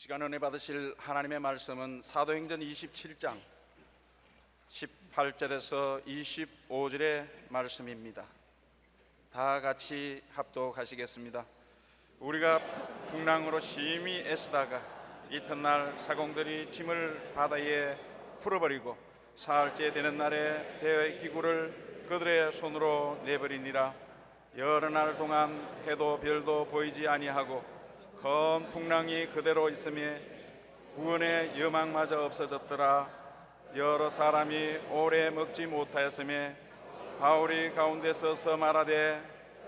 시간 은혜 받으실 하나님의 말씀은 사도행전 27장 18절에서 25절의 말씀입니다. 다 같이 합독하시겠습니다. 우리가 풍랑으로 심히 애쓰다가 이튿날 사공들이 짐을 바다에 풀어버리고 사흘째 되는 날에 배의 기구를 그들의 손으로 내버리니라. 여러 날 동안 해도 별도 보이지 아니하고 큰 풍랑이 그대로 있음에 구원의 여망마저 없어졌더라. 여러 사람이 오래 먹지 못하였음에 바울이 가운데 서서 말하되,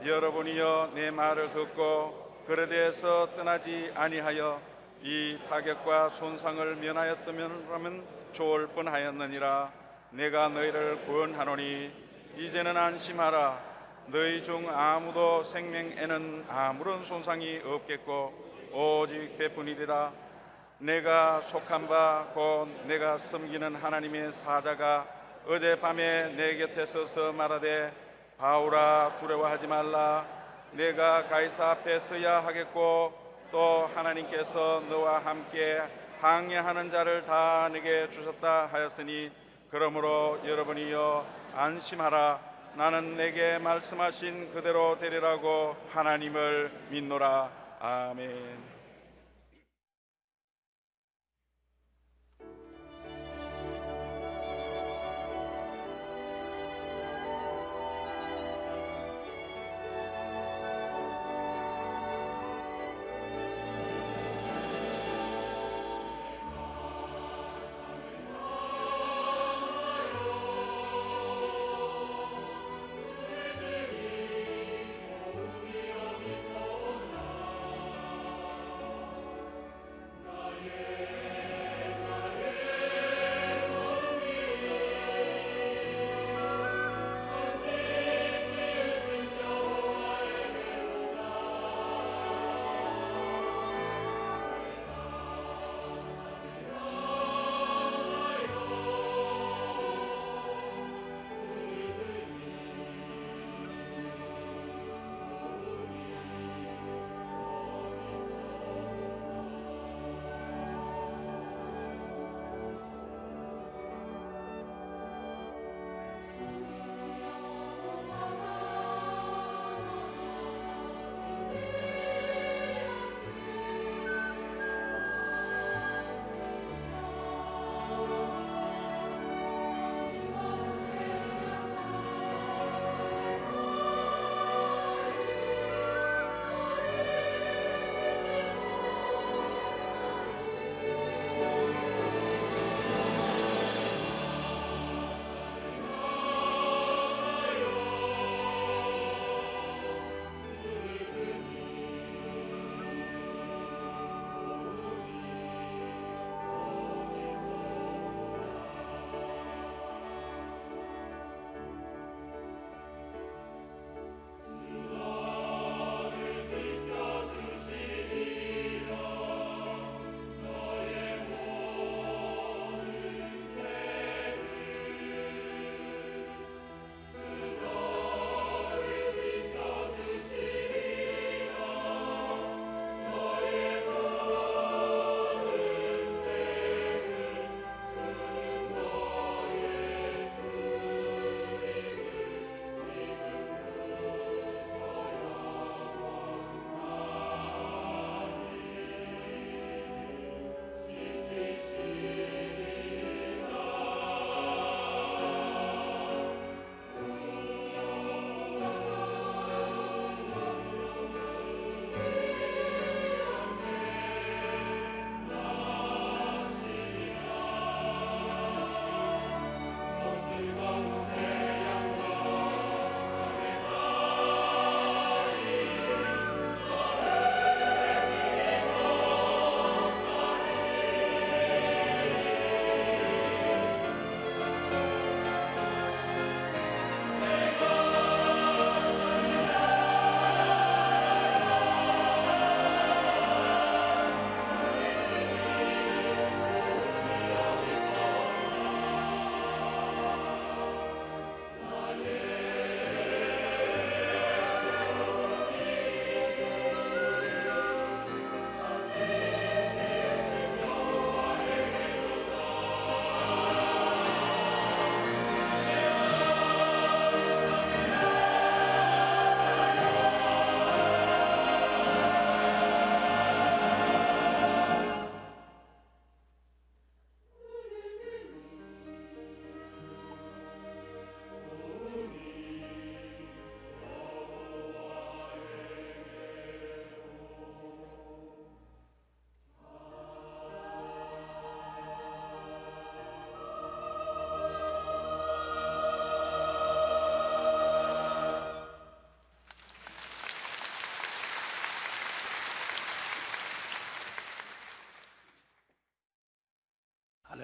여러분이여 내 말을 듣고 그에 대해서 떠나지 아니하여 이 타격과 손상을 면하였다면 좋을 뻔하였느니라. 내가 너희를 구원하노니 이제는 안심하라. 너희 중 아무도 생명에는 아무런 손상이 없겠고 오직 배뿐이리라. 내가 속한 바 곧 내가 섬기는 하나님의 사자가 어젯밤에 내 곁에 서서 말하되, 바울아 두려워하지 말라. 내가 가이사 앞에 서야 하겠고 또 하나님께서 너와 함께 항해하는 자를 다 내게 주셨다 하였으니, 그러므로 여러분이여 안심하라. 나는 내게 말씀하신 그대로 되리라고 하나님을 믿노라. 아멘.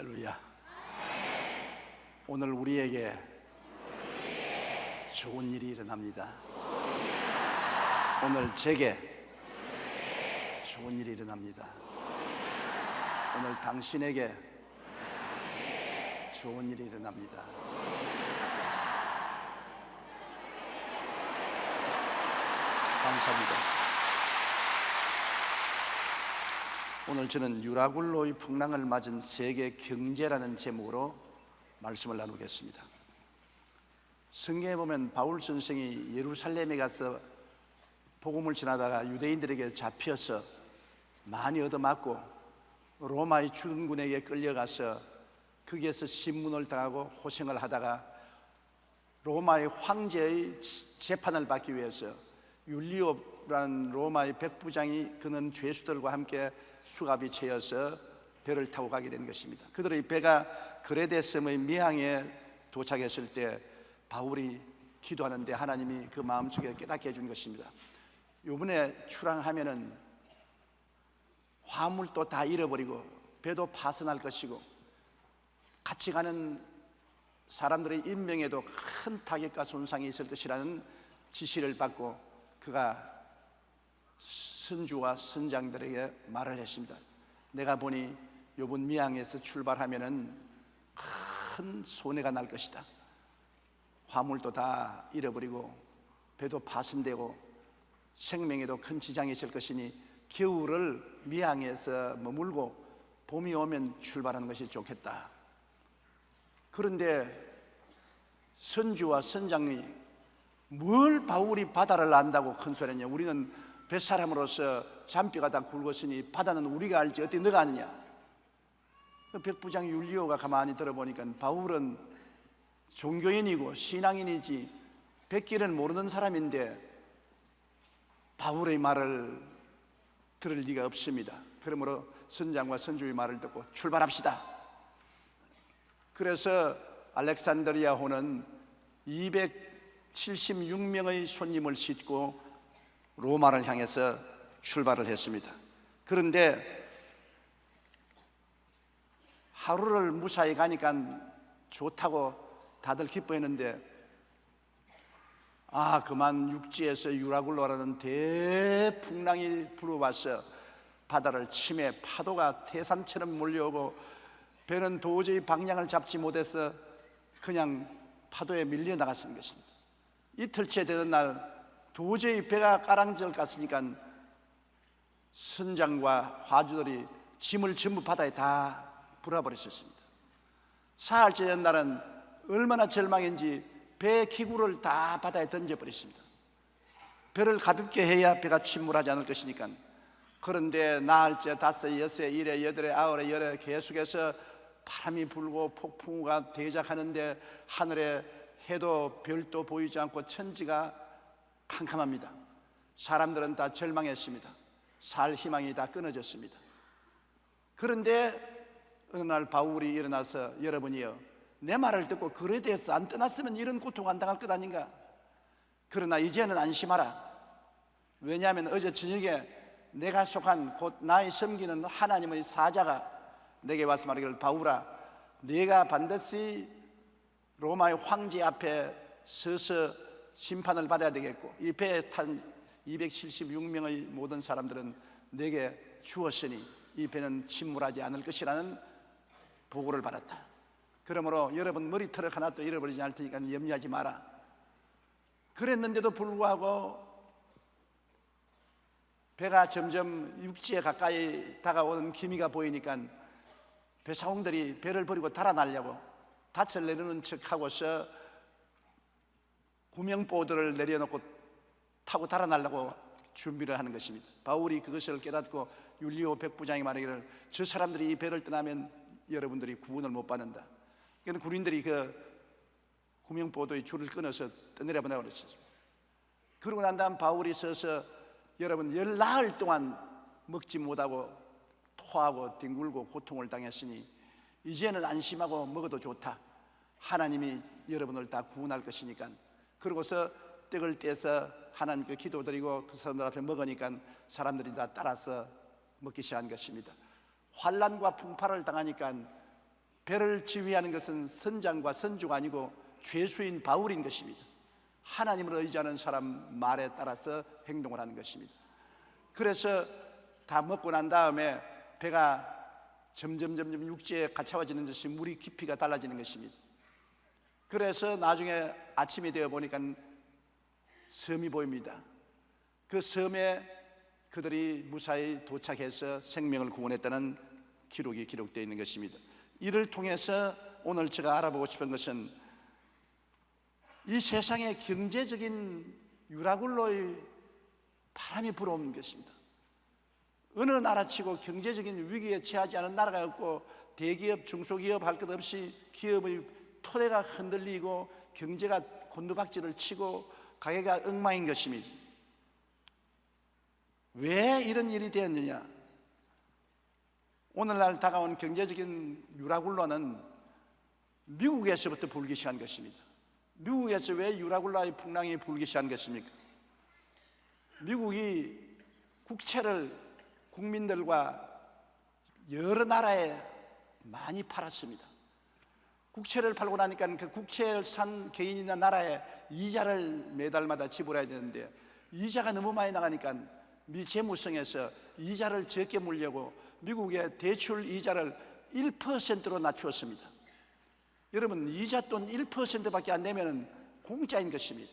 할렐루야. 오늘 우리에게 좋은 일이 일어납니다. 오늘 제게 좋은 일이 일어납니다. 오늘 당신에게 좋은 일이 일어납니다. 감사합니다. 오늘 저는 유라굴로의 풍랑을 맞은 세계 경제라는 제목으로 말씀을 나누겠습니다. 성경에 보면 바울 선생이 예루살렘에 가서 복음을 전하다가 유대인들에게 잡혀서 많이 얻어맞고 로마의 주둔군에게 끌려가서 거기에서 신문을 당하고 고생을 하다가 로마의 황제의 재판을 받기 위해서 율리오라는 로마의 백부장이 그는 죄수들과 함께 수갑이 채여서 배를 타고 가게 된 것입니다. 그들의 배가 그레데섬의 미항에 도착했을 때 바울이 기도하는데 하나님이 그 마음속에 깨닫게 해준 것입니다. 이번에 출항하면은 화물도 다 잃어버리고 배도 파손할 것이고 같이 가는 사람들의 인명에도 큰 타격과 손상이 있을 것이라는 지시를 받고 그가 선주와 선장들에게 말을 했습니다. 내가 보니 이번 미항에서 출발하면은 큰 손해가 날 것이다. 화물도 다 잃어버리고 배도 파손되고 생명에도 큰 지장이 있을 것이니 겨울을 미항에서 머물고 봄이 오면 출발하는 것이 좋겠다. 그런데 선주와 선장이 뭘 바울이 바다를 안다고 큰 소리냐. 우리는 뱃사람으로서 잔뼈가 다 굵었으니 바다는 우리가 알지 어떻게 너가 아느냐. 백부장 율리오가 가만히 들어보니까 바울은 종교인이고 신앙인이지 백길은 모르는 사람인데 바울의 말을 들을 리가 없습니다. 그러므로 선장과 선주의 말을 듣고 출발합시다. 그래서 알렉산드리아호는 276명의 손님을 싣고 로마를 향해서 출발을 했습니다. 그런데 하루를 무사히 가니까 좋다고 다들 기뻐했는데 그만 육지에서 유라굴로라는 대풍랑이 불어와서 바다를 치매 파도가 태산처럼 몰려오고 배는 도저히 방향을 잡지 못해서 그냥 파도에 밀려 나갔던 것입니다. 이틀째 되던 날 도저히 배가 까랑절 갔으니까 선장과 화주들이 짐을 전부 바다에 다 불어버렸었습니다. 사흘째 된 날은 얼마나 절망인지 배 기구를 다 바다에 던져버렸습니다. 배를 가볍게 해야 배가 침몰하지 않을 것이니까. 그런데 나흘째, 다섯, 여섯, 일에, 여덟에, 아홉에, 열에 계속해서 바람이 불고 폭풍우가 대작하는데 하늘에 해도 별도 보이지 않고 천지가 캄캄합니다. 사람들은 다 절망했습니다. 살 희망이 다 끊어졌습니다. 그런데 어느 날 바울이 일어나서 여러분이요, 내 말을 듣고 그레데에서 안 떠났으면 이런 고통 안 당할 것 아닌가? 그러나 이제는 안심하라. 왜냐하면 어제 저녁에 내가 속한 곧 나의 섬기는 하나님의 사자가 내게 와서 말하기를 바울아, 네가 반드시 로마의 황제 앞에 서서 심판을 받아야 되겠고 이 배에 탄 276명의 모든 사람들은 내게 주었으니 이 배는 침몰하지 않을 것이라는 보고를 받았다. 그러므로 여러분 머리털을 하나도 잃어버리지 않을 테니까 염려하지 마라. 그랬는데도 불구하고 배가 점점 육지에 가까이 다가오는 기미가 보이니까 배사공들이 배를 버리고 달아나려고 닻을 내려놓은 척하고서 구명보드를 내려놓고 타고 달아나려고 준비를 하는 것입니다. 바울이 그것을 깨닫고 율리오 백부장이 말하기를 저 사람들이 이 배를 떠나면 여러분들이 구원을 못 받는다. 그러니까 군인들이 그 구명보도의 줄을 끊어서 떠내려보내고 그랬습니다. 그러고 난 다음 바울이 서서 여러분 열 나흘 동안 먹지 못하고 토하고 뒹굴고 고통을 당했으니 이제는 안심하고 먹어도 좋다. 하나님이 여러분을 다 구원할 것이니까. 그러고서 떡을 떼서 하나님께 기도드리고 그 사람들 앞에 먹으니까 사람들이 다 따라서 먹기 시작한 것입니다. 환난과 풍파를 당하니까 배를 지휘하는 것은 선장과 선주가 아니고 죄수인 바울인 것입니다. 하나님을 의지하는 사람 말에 따라서 행동을 하는 것입니다. 그래서 다 먹고 난 다음에 배가 점점 육지에 갇혀지는 것이 물이 깊이가 달라지는 것입니다. 그래서 나중에 아침이 되어 보니까 섬이 보입니다. 그 섬에 그들이 무사히 도착해서 생명을 구원했다는 기록이 기록되어 있는 것입니다. 이를 통해서 오늘 제가 알아보고 싶은 것은 이 세상의 경제적인 유라굴로의 바람이 불어오는 것입니다. 어느 나라치고 경제적인 위기에 처하지 않은 나라가 없고 대기업, 중소기업 할 것 없이 기업의 토대가 흔들리고 경제가 곤두박질을 치고 가게가 엉망인 것입니다. 왜 이런 일이 되었느냐? 오늘날 다가온 경제적인 유라굴로는 미국에서부터 불기 시작한 것입니다. 미국에서 왜 유라굴라의 풍랑이 불기 시작한 것입니까? 미국이 국채를 국민들과 여러 나라에 많이 팔았습니다. 국채를 팔고 나니까 그 국채를 산 개인이나 나라에 이자를 매달마다 지불해야 되는데 이자가 너무 많이 나가니까 미 재무성에서 이자를 적게 물려고 미국의 대출 이자를 1%로 낮추었습니다. 여러분, 이자 돈 1%밖에 안 내면 공짜인 것입니다.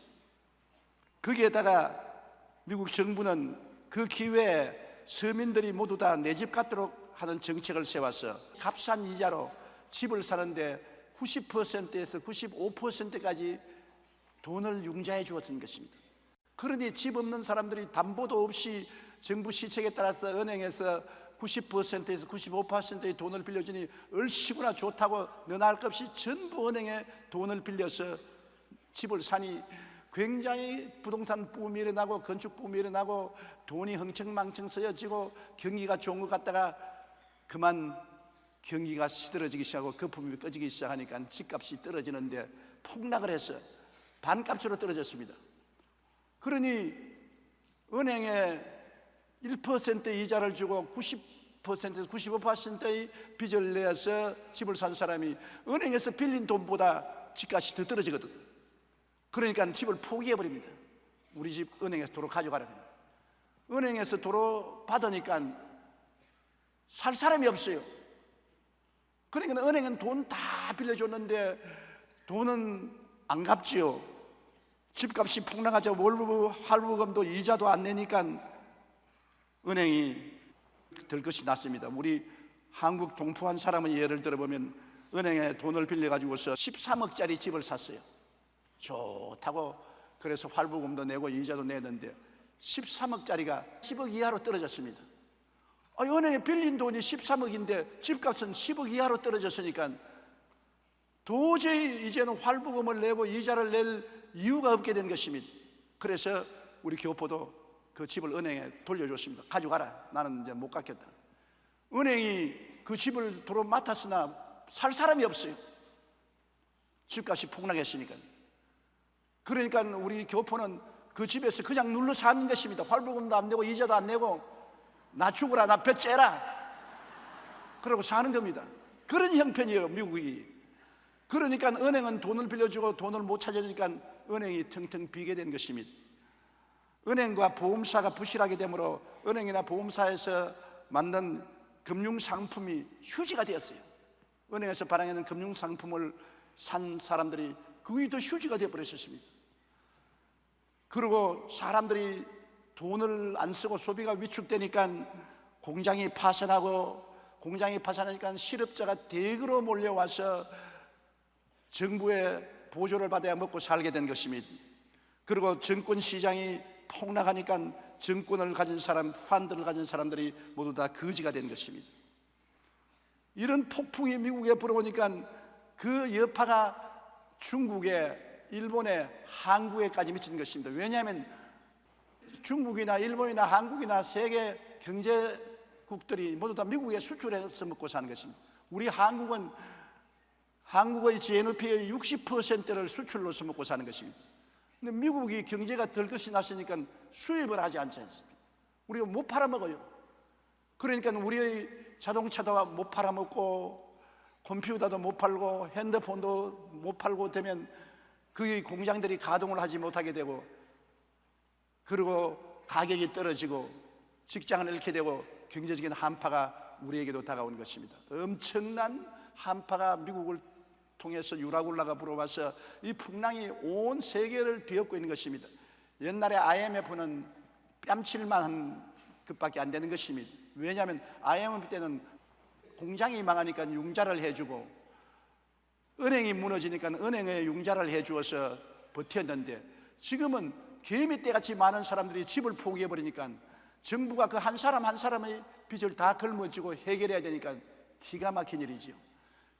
거기에다가 미국 정부는 그 기회에 서민들이 모두 다 내 집 갖도록 하는 정책을 세워서 값싼 이자로 집을 사는데 90%에서 95%까지 돈을 융자해 주었던 것입니다. 그러니 집 없는 사람들이 담보도 없이 정부 시책에 따라서 은행에서 90%에서 95%의 돈을 빌려주니 얼씨구나 좋다고 너나 할 것 없이 전부 은행에 돈을 빌려서 집을 사니 굉장히 부동산 붐이 일어나고 건축 붐이 일어나고 돈이 흥청망청 쓰여지고 경기가 좋은 것 같다가 그만 경기가 시들어지기 시작하고 거품이 꺼지기 시작하니까 집값이 떨어지는데 폭락을 해서 반값으로 떨어졌습니다. 그러니 은행에 1% 이자를 주고 90%에서 95%의 빚을 내서 집을 산 사람이 은행에서 빌린 돈보다 집값이 더 떨어지거든. 그러니까 집을 포기해버립니다. 우리 집 은행에서 도로 가져가라. 은행에서 도로 받으니까 살 사람이 없어요. 그러니까 은행은 돈 다 빌려줬는데 돈은 안 갚지요. 집값이 폭락하자 월부 할부금도 이자도 안 내니까 은행이 들 것이 났습니다. 우리 한국 동포 한 사람의 예를 들어보면 은행에 돈을 빌려가지고서 13억짜리 집을 샀어요. 좋다고 그래서 할부금도 내고 이자도 내는데 13억짜리가 10억 이하로 떨어졌습니다. 은행에 빌린 돈이 13억인데 집값은 10억 이하로 떨어졌으니까 도저히 이제는 할부금을 내고 이자를 낼 이유가 없게 된 것입니다. 그래서 우리 교포도 그 집을 은행에 돌려줬습니다. 가져가라. 나는 이제 못 갚겠다. 은행이 그 집을 도로 맡았으나 살 사람이 없어요. 집값이 폭락했으니까. 그러니까 우리 교포는 그 집에서 그냥 눌러 사는 것입니다. 할부금도 안 내고 이자도 안 내고 나 죽어라, 나 배 째라 그러고 사는 겁니다. 그런 형편이에요, 미국이. 그러니까 은행은 돈을 빌려주고 돈을 못 찾으니까 은행이 텅텅 비게 된 것입니다. 은행과 보험사가 부실하게 되므로 은행이나 보험사에서 만든 금융상품이 휴지가 되었어요. 은행에서 발행하는 금융상품을 산 사람들이 그게 더 휴지가 되어버렸습니다. 그리고 사람들이 돈을 안 쓰고 소비가 위축되니까 공장이 파산하고, 공장이 파산하니까 실업자가 대거로 몰려와서 정부의 보조를 받아야 먹고 살게 된 것입니다. 그리고 증권 시장이 폭락하니까 증권을 가진 사람, 펀드를 가진 사람들이 모두 다 거지가 된 것입니다. 이런 폭풍이 미국에 불어오니까 그 여파가 중국에, 일본에, 한국에까지 미친 것입니다. 왜냐하면 중국이나 일본이나 한국이나 세계 경제국들이 모두 다 미국에 수출해서 먹고 사는 것입니다. 우리 한국은 한국의 GNP의 60%를 수출로서 먹고 사는 것입니다. 근데 미국이 경제가 덜 것이 났으니까 수입을 하지 않지 않습니까? 우리가 못 팔아먹어요. 그러니까 우리의 자동차도 못 팔아먹고 컴퓨터도 못 팔고 핸드폰도 못 팔고 되면 그 공장들이 가동을 하지 못하게 되고, 그리고 가격이 떨어지고 직장을 잃게 되고 경제적인 한파가 우리에게도 다가온 것입니다. 엄청난 한파가 미국을 통해서 유라굴라가 불어와서 이 풍랑이 온 세계를 뒤엎고 있는 것입니다. 옛날에 IMF는 뺨칠만한 것밖에 안 되는 것입니다. 왜냐하면 IMF 때는 공장이 망하니까 융자를 해주고 은행이 무너지니까 은행에 융자를 해주어서 버텼는데, 지금은 개미떼같이 많은 사람들이 집을 포기해버리니까 정부가 그 한 사람 한 사람의 빚을 다 걸머쥐고 해결해야 되니까 기가 막힌 일이지요.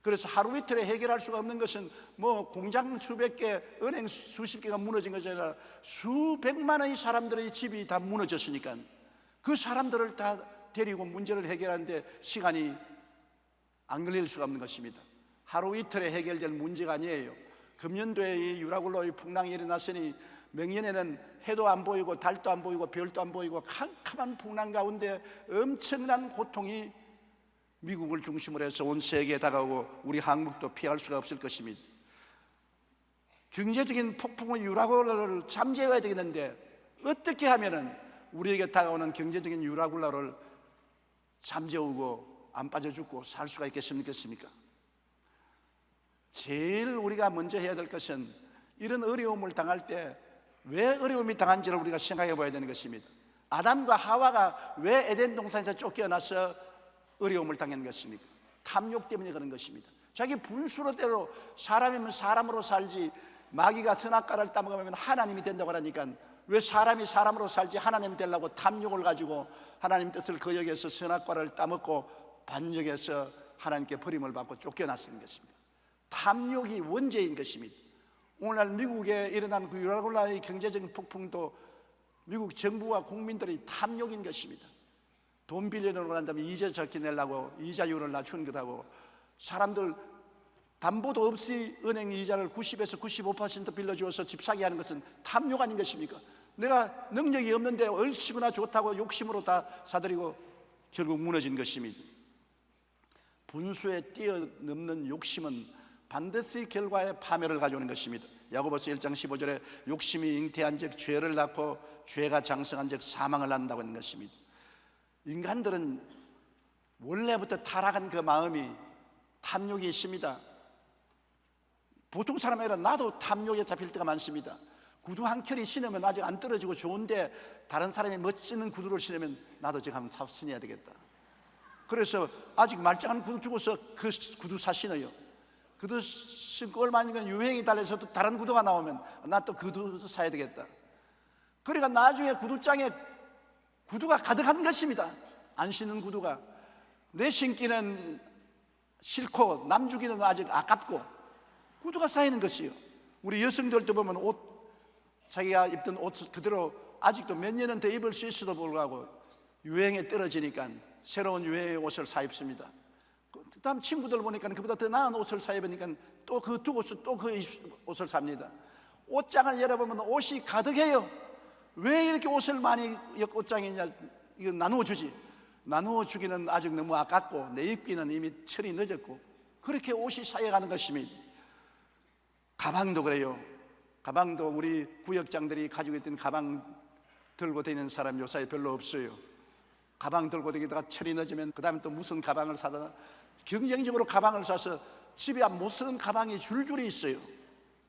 그래서 하루 이틀에 해결할 수가 없는 것은 뭐 공장 수백 개, 은행 수십 개가 무너진 것이 아니라 수백만의 사람들의 집이 다 무너졌으니까 그 사람들을 다 데리고 문제를 해결하는데 시간이 안 걸릴 수가 없는 것입니다. 하루 이틀에 해결될 문제가 아니에요. 금년도에 이 유라굴라의 풍랑이 일어났으니 명년에는 해도 안 보이고 달도 안 보이고 별도 안 보이고 캄캄한 풍랑 가운데 엄청난 고통이 미국을 중심으로 해서 온 세계에 다가오고 우리 한국도 피할 수가 없을 것입니다. 경제적인 폭풍의 유라굴라를 잠재워야 되겠는데 어떻게 하면은 우리에게 다가오는 경제적인 유라굴라를 잠재우고 안 빠져 죽고 살 수가 있겠습니까? 제일 우리가 먼저 해야 될 것은 이런 어려움을 당할 때 왜 어려움이 당한지를 우리가 생각해 봐야 되는 것입니다. 아담과 하와가 왜 에덴 동산에서 쫓겨나서 어려움을 당한 것입니까? 탐욕 때문에 그런 것입니다. 자기 분수로대로 사람이면 사람으로 살지, 마귀가 선악과를 따먹으면 하나님이 된다고 하니까 왜 사람이 사람으로 살지 하나님 되려고 탐욕을 가지고 하나님 뜻을 거역해서 선악과를 따먹고 반역해서 하나님께 버림을 받고 쫓겨났는 것입니다. 탐욕이 원죄인 것입니다. 오늘날 미국에 일어난 그 유라굴라의 경제적인 폭풍도 미국 정부와 국민들의 탐욕인 것입니다. 돈 빌려놓고 난 다음에 이자 적게 내려고 이자율을 낮춘 것하고, 사람들 담보도 없이 은행 이자를 90에서 95% 빌려주어서 집 사게 하는 것은 탐욕 아닌 것입니까? 내가 능력이 없는데 얼씨구나 좋다고 욕심으로 다 사들이고 결국 무너진 것입니다. 분수에 뛰어넘는 욕심은 반드시 결과에 파멸을 가져오는 것입니다. 야고보서 1장 15절에 욕심이 잉태한 즉 죄를 낳고 죄가 장성한 즉 사망을 낳는다고 하는 것입니다. 인간들은 원래부터 타락한 그 마음이 탐욕이 있습니다. 보통 사람이 아니라 나도 탐욕에 잡힐 때가 많습니다. 구두 한 켤이 신으면 아직 안 떨어지고 좋은데 다른 사람이 멋지는 구두를 신으면 나도 지금 한번 신어야 되겠다. 그래서 아직 말짱한 구두 주고서 그 구두 사 신어요. 구두 신고 얼마 안 되면 유행이 달라서 또 다른 구두가 나오면 나 또 구두 사야 되겠다. 그러니까 나중에 구두장에 구두가 가득한 것입니다. 안 신는 구두가. 내 신기는 싫고 남 주기는 아직 아깝고 구두가 쌓이는 것이요. 우리 여성들도 보면 옷, 자기가 입던 옷 그대로 아직도 몇 년은 더 입을 수 있어도 불구하고 유행에 떨어지니까 새로운 유행의 옷을 사 입습니다. 그 다음 친구들 보니까 그보다 더 나은 옷을 사 입으니까 또 그 두 옷을 또 그 옷을 삽니다. 옷장을 열어보면 옷이 가득해요. 왜 이렇게 옷을 많이 옷장이냐? 이거 나누어 주지. 나누어 주기는 아직 너무 아깝고 내 입기는 이미 철이 늦었고 그렇게 옷이 쌓여가는 것입니다. 가방도 그래요. 가방도 우리 구역장들이 가지고 있던 가방 들고 다니는 사람 요사이 별로 없어요. 가방 들고 다니다가 철이 늦으면 그 다음에 또 무슨 가방을 사다가 경쟁적으로 가방을 사서 집에 못 쓰는 가방이 줄줄이 있어요.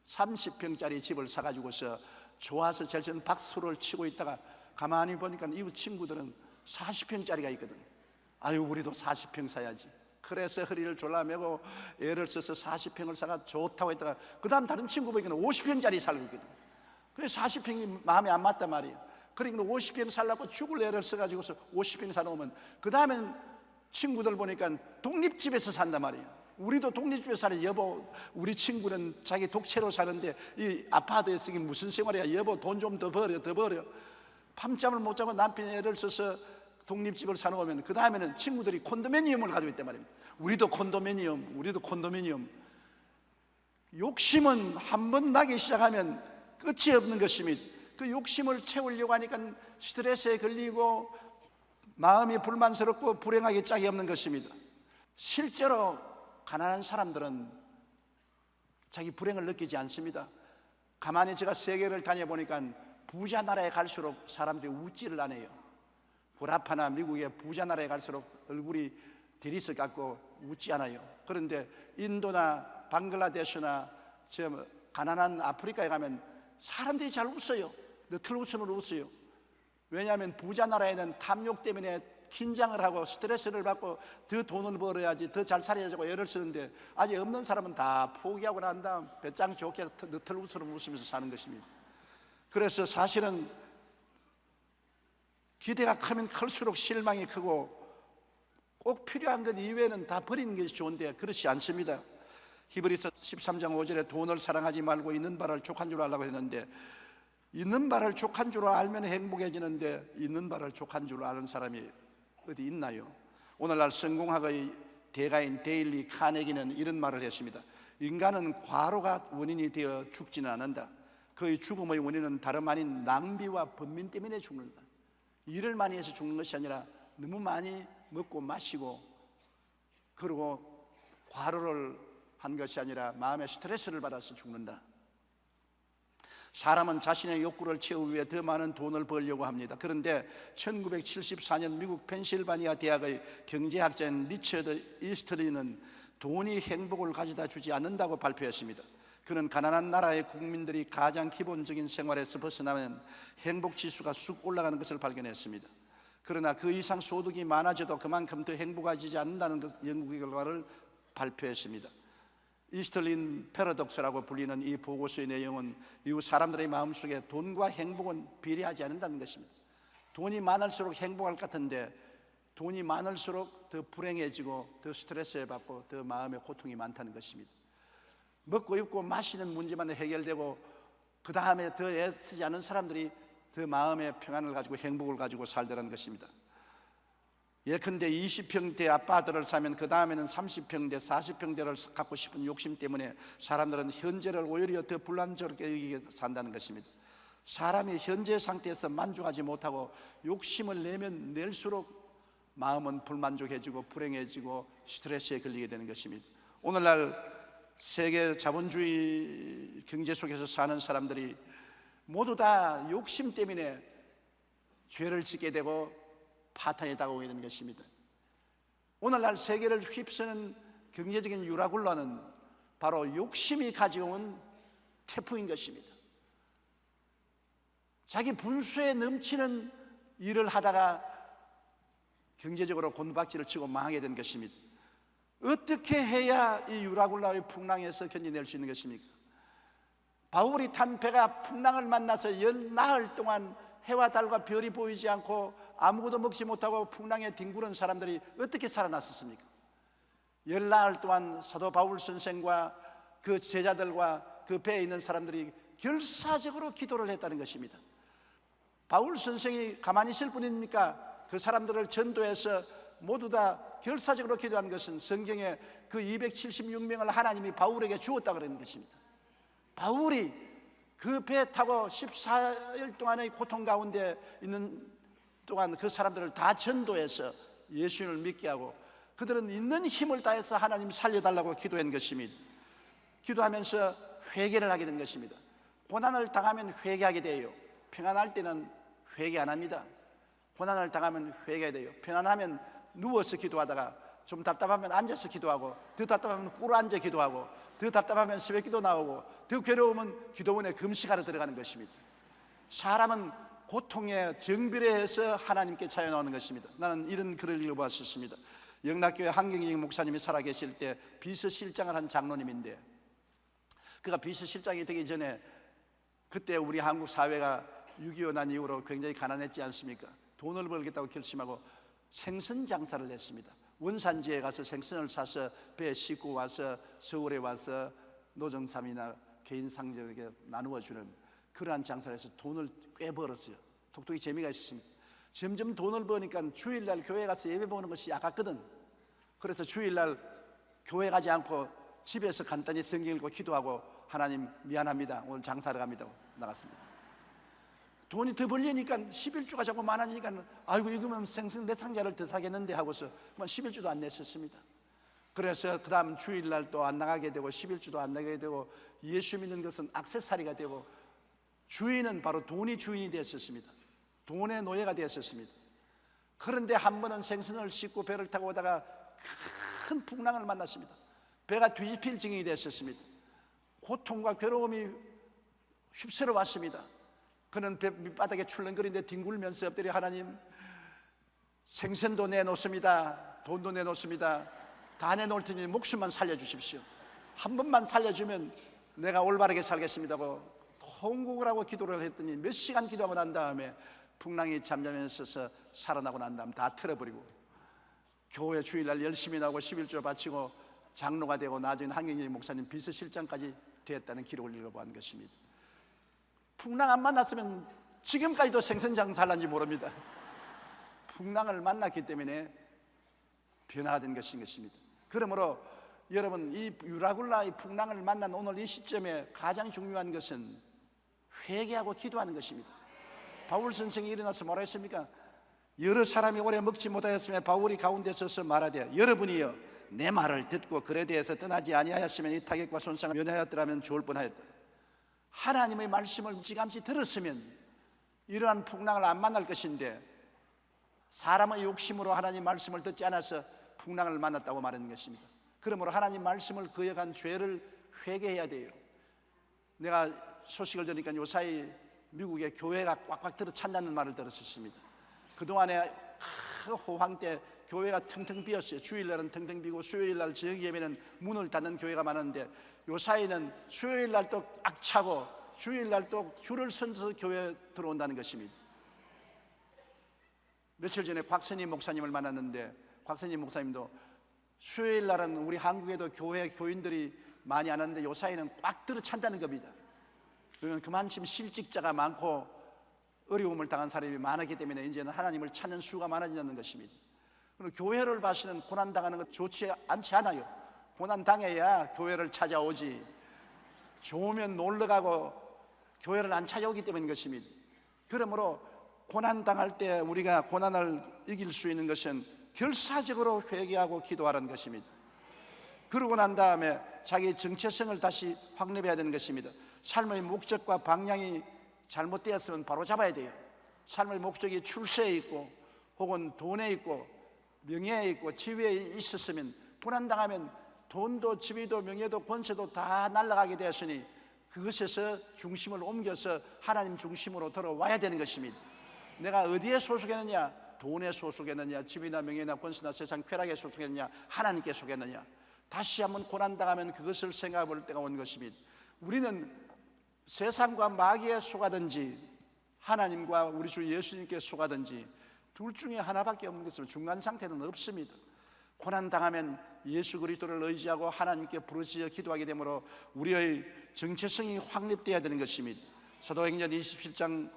30평짜리 집을 사가지고서 좋아서 절전 박수를 치고 있다가 가만히 보니까 이웃 친구들은 40평짜리가 있거든. 아유 우리도 40평 사야지. 그래서 허리를 졸라매고 애를 써서 40평을 사가 좋다고 했다가 그 다음 다른 친구 보니까 50평짜리 살고 있거든. 그래서 40평이 마음에 안 맞단 말이야. 그러니까 50평 살라고 죽을 애를 써가지고서 50평 사놓으면 그 다음엔 친구들 보니까 독립집에서 산단 말이야. 우리도 독립집에서 사는 여보, 우리 친구는 자기 독채로 사는데 이 아파트에 쓰기 무슨 생활이야. 여보 돈 좀 더 벌여 더 벌여. 밤잠을 못 자고 남편이 애를 써서 독립집을 사놓으면 그 다음에는 친구들이 콘도미니엄을 가지고 있단 말입니다. 우리도 콘도미니엄. 욕심은 한 번 나기 시작하면 끝이 없는 것입니다. 그 욕심을 채우려고 하니까 스트레스에 걸리고 마음이 불만스럽고 불행하게 짝이 없는 것입니다. 실제로 가난한 사람들은 자기 불행을 느끼지 않습니다. 가만히 제가 세계를 다녀보니까 부자 나라에 갈수록 사람들이 웃지를 않아요. 구라파나 미국의 부자 나라에 갈수록 얼굴이 대리석 같고 웃지 않아요. 그런데 인도나 방글라데시나 저 가난한 아프리카에 가면 사람들이 잘 웃어요. 너틀 웃음으로 웃어요. 왜냐하면 부자 나라에는 탐욕 때문에 긴장을 하고 스트레스를 받고 더 돈을 벌어야지, 더 잘 살아야지고 애를 쓰는데, 아직 없는 사람은 다 포기하고 난 다음 배짱 좋게 너틀 웃으면서 사는 것입니다. 그래서 사실은 기대가 크면 클수록 실망이 크고, 꼭 필요한 것 이외에는 다 버리는 것이 좋은데 그렇지 않습니다. 히브리서 13장 5절에 돈을 사랑하지 말고 있는 바를 족한 줄 알라고 했는데, 있는 바를 족한 줄 알면 행복해지는데 있는 바를 족한 줄 아는 사람이 어디 있나요? 오늘날 성공학의 대가인 데일리 카네기는 이런 말을 했습니다. 인간은 과로가 원인이 되어 죽지는 않는다. 그의 죽음의 원인은 다름 아닌 낭비와 번민 때문에 죽는다. 일을 많이 해서 죽는 것이 아니라 너무 많이 먹고 마시고, 그리고 과로를 한 것이 아니라 마음의 스트레스를 받아서 죽는다. 사람은 자신의 욕구를 채우기 위해 더 많은 돈을 벌려고 합니다. 그런데 1974년 미국 펜실바니아 대학의 경제학자인 리처드 이스트리는 돈이 행복을 가져다 주지 않는다고 발표했습니다. 그는 가난한 나라의 국민들이 가장 기본적인 생활에서 벗어나면 행복 지수가 쑥 올라가는 것을 발견했습니다. 그러나 그 이상 소득이 많아져도 그만큼 더 행복해지지 않는다는 연구 결과를 발표했습니다. 이스틀린 패러독스라고 불리는 이 보고서의 내용은 이후 사람들의 마음속에 돈과 행복은 비례하지 않는다는 것입니다. 돈이 많을수록 행복할 것 같은데 돈이 많을수록 더 불행해지고 더 스트레스를 받고 더 마음의 고통이 많다는 것입니다. 먹고 입고 마시는 문제만 해결되고 그 다음에 더 애쓰지 않은 사람들이 더 마음의 평안을 가지고 행복을 가지고 살더라는 것입니다. 예컨대 20평대 아파트를 사면 그 다음에는 30평대, 40평대를 갖고 싶은 욕심 때문에 사람들은 현재를 오히려 더 불안정하게 여기게 산다는 것입니다. 사람이 현재 상태에서 만족하지 못하고 욕심을 내면 낼수록 마음은 불만족해지고 불행해지고 스트레스에 걸리게 되는 것입니다. 오늘날 세계 자본주의 경제 속에서 사는 사람들이 모두 다 욕심 때문에 죄를 짓게 되고 파탄에 다가오게 되는 것입니다. 오늘날 세계를 휩쓰는 경제적인 유라굴라는 바로 욕심이 가져온 태풍인 것입니다. 자기 분수에 넘치는 일을 하다가 경제적으로 곤박지를 치고 망하게 된 것입니다. 어떻게 해야 이 유라굴라의 풍랑에서 견뎌낼 수 있는 것입니까? 바울이 탄 배가 풍랑을 만나서 열 나흘 동안 해와 달과 별이 보이지 않고 아무것도 먹지 못하고 풍랑에 뒹구는 사람들이 어떻게 살아났었습니까? 열 나흘 동안 사도 바울 선생과 그 제자들과 그 배에 있는 사람들이 결사적으로 기도를 했다는 것입니다. 바울 선생이 가만히 있을 뿐입니까? 그 사람들을 전도해서 모두 다 결사적으로 기도한 것은 성경에 그 276명을 하나님이 바울에게 주었다고 그러는 것입니다. 바울이 그 배 타고 14일 동안의 고통 가운데 있는 동안 그 사람들을 다 전도해서 예수님을 믿게 하고, 그들은 있는 힘을 다해서 하나님 살려달라고 기도한 것입니다. 기도하면서 회개를 하게 된 것입니다. 고난을 당하면 회개하게 돼요. 평안할 때는 회개 안 합니다. 고난을 당하면 회개해야 돼요. 편안하면 누워서 기도하다가 좀 답답하면 앉아서 기도하고, 더 답답하면 꿇어앉아 기도하고, 더 답답하면 새벽 기도 나오고, 더 괴로우면 기도원에 금식하러 들어가는 것입니다. 사람은 고통에 정비례해서 하나님께 차여 나오는 것입니다. 나는 이런 글을 읽어봤었습니다. 영락교회 한경직 목사님이 살아계실 때 비서실장을 한 장로님인데, 그가 비서실장이 되기 전에 그때 우리 한국 사회가 6.25 난 이후로 굉장히 가난했지 않습니까? 돈을 벌겠다고 결심하고 생선 장사를 했습니다. 원산지에 가서 생선을 사서 배에 싣고 와서 서울에 와서 노정삼이나 개인 상점에게 나누어 주는 그러한 장사를 해서 돈을 꽤 벌었어요. 톡톡이 재미가 있었습니다. 점점 돈을 버니까 주일날 교회 가서 예배 보는 것이 아깝거든. 그래서 주일날 교회 가지 않고 집에서 간단히 성경 읽고 기도하고, 하나님 미안합니다, 오늘 장사하러 갑니다 하고 나갔습니다. 돈이 더 벌리니까 11주가 자꾸 많아지니까 아이고 이거면 생선 몇 상자를 더 사겠는데 하고서 11주도 안 냈었습니다. 그 그래서 그 다음 주일날 또 안 나가게 되고 11주도 안 나가게 되고 예수 믿는 것은 액세서리가 되고 주인은 바로 돈이 주인이 되었습니다. 돈의 노예가 되었습니다. 그런데 한 번은 생선을 싣고 배를 타고 오다가 큰 풍랑을 만났습니다. 배가 뒤집힐 지경이 되었습니다. 고통과 괴로움이 휩쓸어 왔습니다. 그는 배 밑바닥에 출렁거리는데 뒹굴면서 엎드려 하나님, 생선도 내놓습니다. 돈도 내놓습니다. 다 내놓을 테니 목숨만 살려주십시오. 한 번만 살려주면 내가 올바르게 살겠습니다고 통곡을 하고 기도를 했더니 몇 시간 기도하고 난 다음에 풍랑이 잠잠해서 살아나고 난 다음 다 틀어버리고 교회 주일날 열심히 나오고 11조 바치고 장로가 되고 나중에 한경희 목사님 비서실장까지 되었다는 기록을 읽어본 것입니다. 풍랑 안 만났으면 지금까지도 생선장 살란지 모릅니다. 풍랑을 만났기 때문에 변화가 된 것인 것입니다. 그러므로 여러분, 이 유라굴라 이 풍랑을 만난 오늘 이 시점에 가장 중요한 것은 회개하고 기도하는 것입니다. 바울 선생이 일어나서 뭐라 했습니까? 여러 사람이 오래 먹지 못하였으며 바울이 가운데 서서 말하되 여러분이여 내 말을 듣고 그에 대해서 떠나지 아니하였으면 이 타격과 손상을 면하였더라면 좋을 뻔하였다. 하나님의 말씀을 일찌감치 들었으면 이러한 풍랑을 안 만날 것인데 사람의 욕심으로 하나님 말씀을 듣지 않아서 풍랑을 만났다고 말하는 것입니다. 그러므로 하나님 말씀을 거역한 죄를 회개해야 돼요. 내가 소식을 들으니까 요사이 미국의 교회가 꽉꽉 들어 찬다는 말을 들었습니다. 그동안에 호황 때 교회가 텅텅 비었어요. 주일날은 텅텅 비고 수요일날 저녁 예배는 문을 닫는 교회가 많은데 요사이는 수요일날 또 꽉 차고 주일날 또 줄을 서서 교회에 들어온다는 것입니다. 며칠 전에 곽선희 목사님을 만났는데 곽선희 목사님도 수요일날은 우리 한국에도 교회 교인들이 많이 안 하는데 요사이는 꽉 들어 찬다는 겁니다. 그러면 그만큼 실직자가 많고 어려움을 당한 사람이 많았기 때문에 이제는 하나님을 찾는 수가 많아지는 것입니다. 그리고 교회를 봐서는 고난당하는 것 좋지 않지 않아요. 고난당해야 교회를 찾아오지, 좋으면 놀러가고 교회를 안 찾아오기 때문인 것입니다. 그러므로 고난당할 때 우리가 고난을 이길 수 있는 것은 결사적으로 회개하고 기도하라는 것입니다. 그러고 난 다음에 자기의 정체성을 다시 확립해야 되는 것입니다. 삶의 목적과 방향이 잘못되었으면 바로 잡아야 돼요. 삶의 목적이 출세에 있고 혹은 돈에 있고 명예에 있고 지위에 있었으면 불안당하면 돈도 지위도 명예도 권세도 다 날아가게 되었으니 그것에서 중심을 옮겨서 하나님 중심으로 돌아와야 되는 것입니다. 내가 어디에 소속했느냐? 돈에 소속했느냐? 지위나 명예나 권세나 세상 쾌락에 소속했느냐? 하나님께 속했느냐? 다시 한번 고난당하면 그것을 생각해 볼 때가 온 것입니다. 우리는 세상과 마귀에 속하든지 하나님과 우리 주 예수님께 속하든지 둘 중에 하나밖에 없는 것은 중간 상태는 없습니다. 고난당하면 예수 그리스도를 의지하고 하나님께 부르짖어 기도하게 되므로 우리의 정체성이 확립되어야 되는 것입니다. 사도행전 27장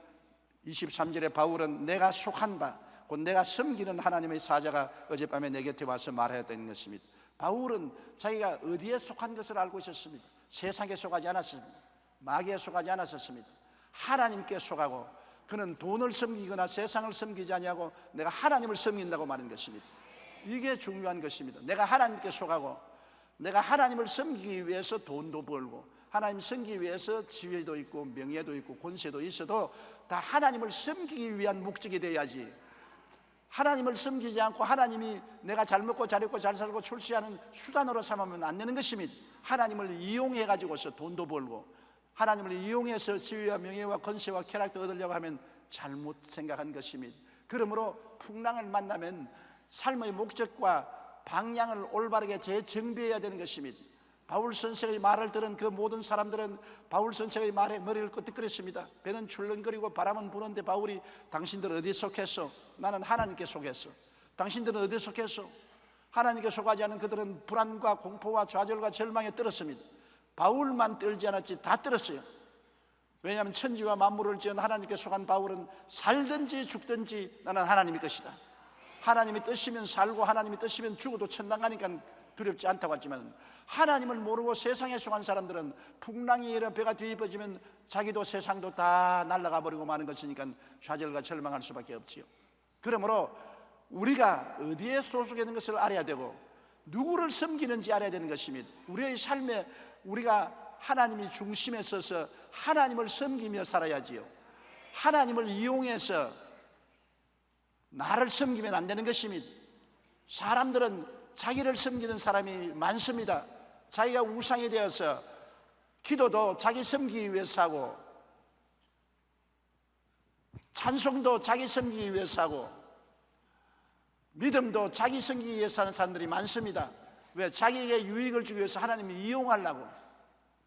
23절에 바울은 내가 속한 바 곧 내가 섬기는 하나님의 사자가 어젯밤에 내 곁에 와서 말하였다는 것입니다. 바울은 자기가 어디에 속한 것을 알고 있었습니다. 세상에 속하지 않았습니다. 마귀에 속하지 않았었습니다. 하나님께 속하고 그는 돈을 섬기거나 세상을 섬기지 아니하고 내가 하나님을 섬긴다고 말하는 것입니다. 이게 중요한 것입니다. 내가 하나님께 속하고 내가 하나님을 섬기기 위해서 돈도 벌고 하나님 섬기기 위해서 지위도 있고 명예도 있고 권세도 있어도 다 하나님을 섬기기 위한 목적이 되어야지, 하나님을 섬기지 않고 하나님이 내가 잘 먹고 잘 입고 잘 살고 출세하는 수단으로 삼으면 안 되는 것입니다. 하나님을 이용해 가지고서 돈도 벌고 하나님을 이용해서 지위와 명예와 권세와 쾌락도 얻으려고 하면 잘못 생각한 것입니다. 그러므로 풍랑을 만나면 삶의 목적과 방향을 올바르게 재정비해야 되는 것입니다. 바울 선생의 말을 들은 그 모든 사람들은 바울 선생의 말에 머리를 끄덕거렸습니다. 배는 출렁거리고 바람은 부는데 바울이 당신들 어디에 속했어? 나는 하나님께 속했어. 당신들은 어디에 속했어? 하나님께 속하지 않은 그들은 불안과 공포와 좌절과 절망에 떨었습니다. 바울만 떨지 않았지 다 떨었어요. 왜냐하면 천지와 만물을 지은 하나님께 속한 바울은 살든지 죽든지 나는 하나님의 것이다, 하나님이 뜻이면 살고 하나님이 뜻이면 죽어도 천당 가니까 두렵지 않다고 했지만 하나님을 모르고 세상에 속한 사람들은 풍랑이 일어 배가 뒤집어지면 자기도 세상도 다 날아가 버리고 마는 것이니까 좌절과 절망할 수밖에 없지요. 그러므로 우리가 어디에 소속해 있는 것을 알아야 되고 누구를 섬기는지 알아야 되는 것입니다. 우리의 삶에 우리가 하나님이 중심에 서서 하나님을 섬기며 살아야지요. 하나님을 이용해서 나를 섬기면 안 되는 것입니다. 사람들은 자기를 섬기는 사람이 많습니다. 자기가 우상이 되어서 기도도 자기 섬기기 위해서 하고, 찬송도 자기 섬기기 위해서 하고, 믿음도 자기 섬기기 위해서 하는 사람들이 많습니다. 왜? 자기에게 유익을 주기 위해서 하나님을 이용하려고.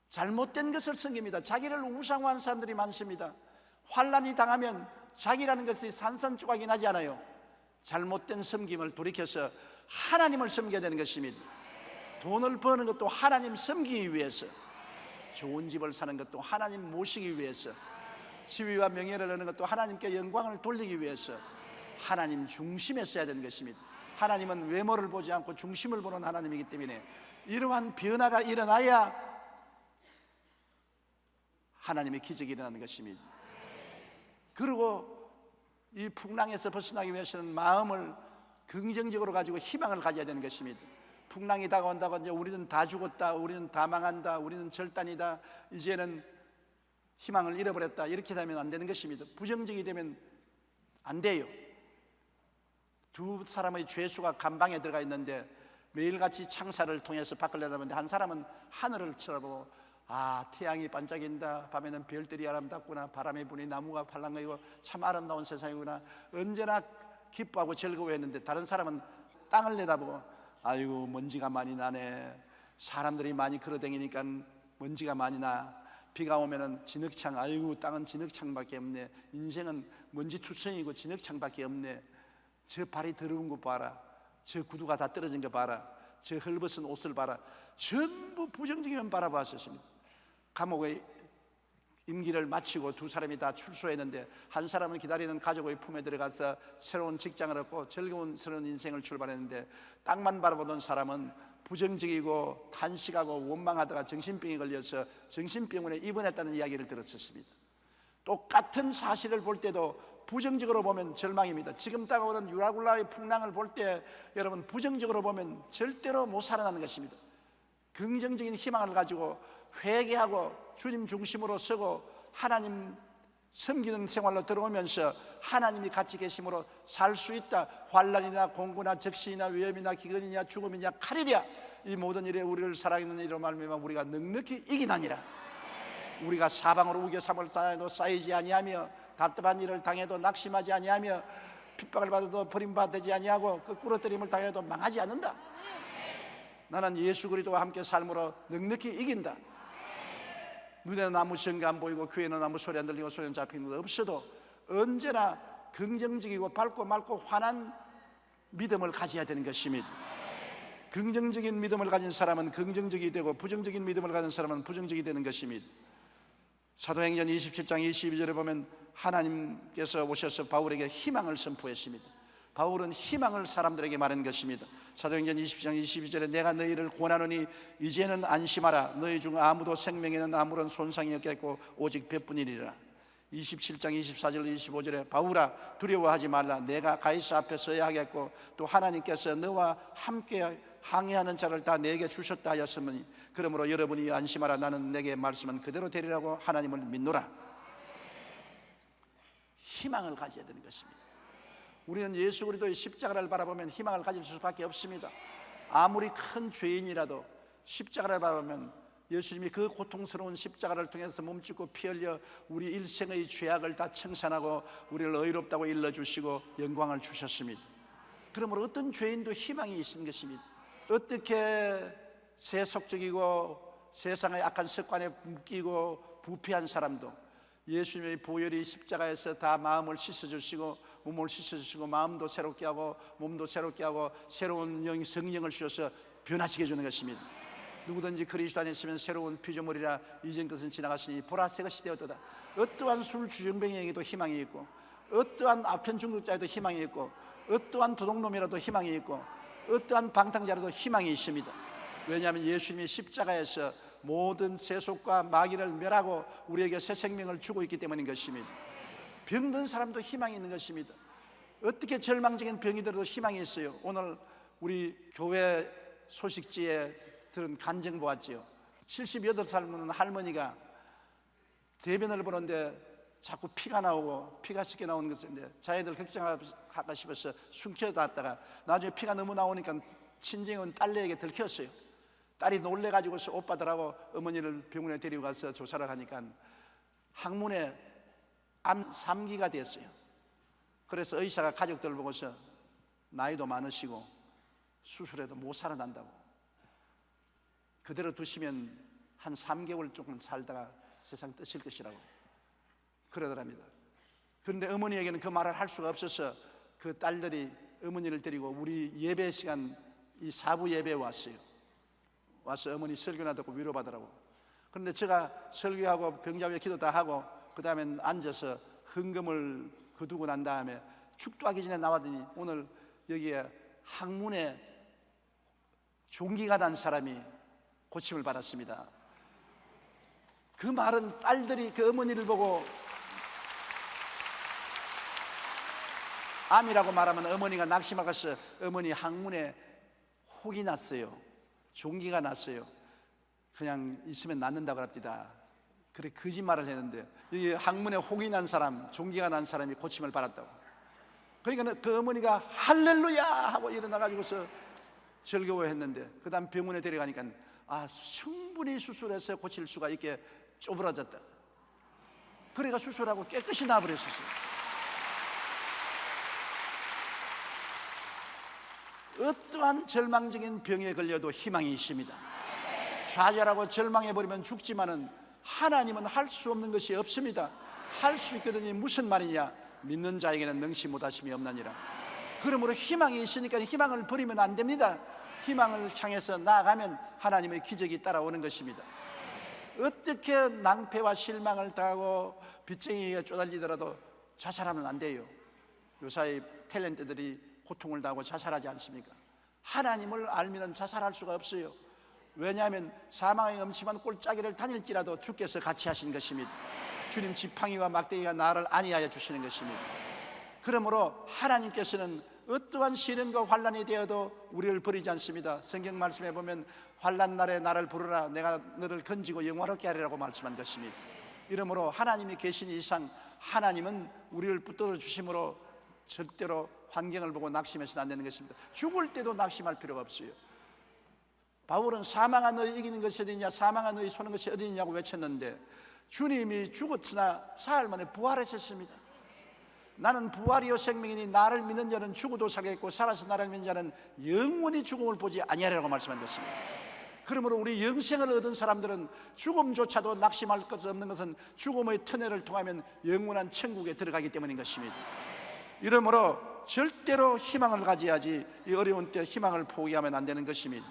잘못된 것을 섬깁니다. 자기를 우상화하는 사람들이 많습니다. 환난이 당하면 자기라는 것이 산산조각이 나지 않아요. 잘못된 섬김을 돌이켜서 하나님을 섬겨야 되는 것입니다. 돈을 버는 것도 하나님 섬기기 위해서, 좋은 집을 사는 것도 하나님 모시기 위해서, 지위와 명예를 얻는 것도 하나님께 영광을 돌리기 위해서 하나님 중심에 써야 되는 것입니다. 하나님은 외모를 보지 않고 중심을 보는 하나님이기 때문에 이러한 변화가 일어나야 하나님의 기적이 일어나는 것입니다. 그리고 이 풍랑에서 벗어나기 위해서는 마음을 긍정적으로 가지고 희망을 가져야 되는 것입니다. 풍랑이 다가온다고 이제 우리는 다 죽었다, 우리는 다 망한다, 우리는 절단이다, 이제는 희망을 잃어버렸다, 이렇게 되면 안 되는 것입니다. 부정적이 되면 안 돼요. 두 사람의 죄수가 감방에 들어가 있는데 매일같이 창사를 통해서 밖을 내다보는데 한 사람은 하늘을 쳐다보고, 아, 태양이 반짝인다, 밤에는 별들이 아름답구나, 바람의 분이 나무가 팔랑거리고 참 아름다운 세상이구나, 언제나 기뻐하고 즐거워했는데, 다른 사람은 땅을 내다보고, 아이고 먼지가 많이 나네, 사람들이 많이 걸어다니니까 먼지가 많이 나, 비가 오면은 진흙창, 아이고 땅은 진흙창밖에 없네, 인생은 먼지투성이고 진흙창밖에 없네, 저 발이 더러운 거 봐라, 저 구두가 다 떨어진 거 봐라, 저 헐벗은 옷을 봐라. 전부 부정적이면 바라봤었습니다. 감옥의 임기를 마치고 두 사람이 다 출소했는데, 한 사람은 기다리는 가족의 품에 들어가서 새로운 직장을 얻고 즐거운 새로운 인생을 출발했는데, 땅만 바라보던 사람은 부정적이고 탄식하고 원망하다가 정신병에 걸려서 정신병원에 입원했다는 이야기를 들었었습니다. 똑같은 사실을 볼 때도 부정적으로 보면 절망입니다. 지금 다가오는 유라굴라의 풍랑을 볼 때 여러분, 부정적으로 보면 절대로 못 살아나는 것입니다. 긍정적인 희망을 가지고 회개하고 주님 중심으로 서고 하나님 섬기는 생활로 들어오면서 하나님이 같이 계심으로 살 수 있다. 환난이나 공고나 적신이나 위험이나 기근이냐 죽음이냐 칼이랴, 이 모든 일에 우리를 사랑하는 이로 말미암아 우리가 넉넉히 이기나니라. 우리가 사방으로 우겨삼을 당해도 쌓이지 아니하며, 답답한 일을 당해도 낙심하지 아니하며, 핍박을 받아도 버림받지 아니하고, 끄꾸러뜨림을 당해도 망하지 않는다. 나는 예수 그리스도와 함께 삶으로 넉넉히 이긴다. 눈에는 아무 증거 안 보이고 귀에는 아무 소리 안 들리고 손에 잡히는 것 없어도 언제나 긍정적이고 밝고 맑고 환한 믿음을 가져야 되는 것입니다. 긍정적인 믿음을 가진 사람은 긍정적이 되고, 부정적인 믿음을 가진 사람은 부정적이 되는 것입니다. 사도행전 27장 22절에 보면 하나님께서 오셔서 바울에게 희망을 선포했습니다. 바울은 희망을 사람들에게 말한 것입니다. 사도행전 20장 22절에 내가 너희를 권하노니 이제는 안심하라. 너희 중 아무도 생명에는 아무런 손상이 없겠고 오직 배뿐이리라. 27장 24절 25절에 바울아 두려워하지 말라. 내가 가이사 앞에 서야 하겠고 또 하나님께서 너와 함께 항해하는 자를 다 내게 주셨다 하였으니 그러므로 여러분이 안심하라. 나는 내게 말씀은 그대로 되리라고 하나님을 믿노라. 희망을 가져야 되는 것입니다. 우리는 예수 그리스도의 십자가를 바라보면 희망을 가질 수밖에 없습니다. 아무리 큰 죄인이라도 십자가를 바라보면 예수님이 그 고통스러운 십자가를 통해서 몸짓고 피 흘려 우리 일생의 죄악을 다 청산하고 우리를 의롭다고 일러주시고 영광을 주셨습니다. 그러므로 어떤 죄인도 희망이 있는 것입니다. 어떻게 세속적이고 세상의 악한 습관에 묶이고 부패한 사람도 예수님의 보혈이 십자가에서 다 마음을 씻어주시고 몸을 씻어주시고 마음도 새롭게 하고 몸도 새롭게 하고 새로운 성령을 주셔서 변화시켜 주는 것입니다. 누구든지 그리스도 안에 있으면 새로운 피조물이라 이전 것은 지나갔으니 보라 새 것이 되었도다. 어떠한 술 주정뱅이에게도 희망이 있고, 어떠한 아편 중독자에도 희망이 있고, 어떠한 도둑놈이라도 희망이 있고, 어떠한 방탕자라도 희망이 있습니다. 왜냐하면 예수님이 십자가에서 모든 세속과 마귀를 멸하고 우리에게 새 생명을 주고 있기 때문인 것입니다. 병든 사람도 희망이 있는 것입니다. 어떻게 절망적인 병이 들어도 희망이 있어요. 오늘 우리 교회 소식지에 들은 간증 보았지요. 78살 먹는 할머니가 대변을 보는데 자꾸 피가 나오고 피가 섞여 나오는 것인데 자기들 걱정할까 싶어서 숨겨놨다가 나중에 피가 너무 나오니까 친정은 딸내에게 들켰어요. 딸이 놀래가지고서 오빠들하고 어머니를 병원에 데리고 가서 조사를 하니까 항문에 암 3기가 됐어요. 그래서 의사가 가족들 보고서 나이도 많으시고 수술해도 못 살아난다고, 그대로 두시면 한 3개월 조금 살다가 세상 뜨실 것이라고 그러더랍니다. 그런데 어머니에게는 그 말을 할 수가 없어서 그 딸들이 어머니를 데리고 우리 예배 시간 이 사부 예배에 왔어요. 와서 어머니 설교나 듣고 위로받으라고. 그런데 제가 설교하고 병자회 기도 다 하고 그 다음에 앉아서 헌금을 거두고 난 다음에 축도하기 전에 나왔더니 오늘 여기에 항문에 종기가 난 사람이 고침을 받았습니다. 그 말은 딸들이 그 어머니를 보고 암이라고 말하면 어머니가 낙심하겠어. 어머니 항문에 혹이 났어요. 종기가 났어요. 그냥 있으면 낫는다고 합니다. 그래 거짓말을 했는데 이 항문에 혹이 난 사람, 종기가 난 사람이 고침을 받았다고. 그러니까 그 어머니가 할렐루야 하고 일어나가지고서 즐거워했는데 그 다음 병원에 데려가니까 충분히 수술해서 고칠 수가 있게 쪼그라졌다. 그래가 수술하고 깨끗이 나아버렸었어요. 어떠한 절망적인 병에 걸려도 희망이 있습니다. 좌절하고 절망해버리면 죽지만은 하나님은 할 수 없는 것이 없습니다. 할 수 있거든요. 무슨 말이냐? 믿는 자에게는 능치 못하심이 없나니라. 그러므로 희망이 있으니까 희망을 버리면 안 됩니다. 희망을 향해서 나아가면 하나님의 기적이 따라오는 것입니다. 어떻게 낭패와 실망을 당하고 빚쟁이가 쪼달리더라도 자살하면 안 돼요. 요사이 탤런트들이 고통을 당하고 자살하지 않습니까? 하나님을 알면 자살할 수가 없어요. 왜냐하면 사망의 엄침한 꼴짜기를 다닐지라도 주께서 같이 하신 것입니다. 주님 지팡이와 막대기가 나를 안위하여 주시는 것입니다. 그러므로 하나님께서는 어떠한 시련과 환난이 되어도 우리를 버리지 않습니다. 성경 말씀에 보면 환난 날에 나를 부르라 내가 너를 건지고 영화롭게 하리라고 말씀한 것입니다. 이러므로 하나님이 계신 이상 하나님은 우리를 붙들어 주심으로 절대로 환경을 보고 낙심해서는 안 되는 것입니다. 죽을 때도 낙심할 필요가 없어요. 바울은 사망아 너희 이기는 것이 어디냐, 사망아 너희 소는 것이 어디냐고 외쳤는데 주님이 죽었으나 사흘 만에 부활하셨습니다. 나는 부활이요 생명이니 나를 믿는 자는 죽어도 살겠고 살아서 나를 믿는 자는 영원히 죽음을 보지 아니하리라고 말씀한 것입니다. 그러므로 우리 영생을 얻은 사람들은 죽음조차도 낙심할 것 없는 것은 죽음의 터널을 통하면 영원한 천국에 들어가기 때문인 것입니다. 이러므로 절대로 희망을 가져야지 이 어려운 때 희망을 포기하면 안 되는 것입니다.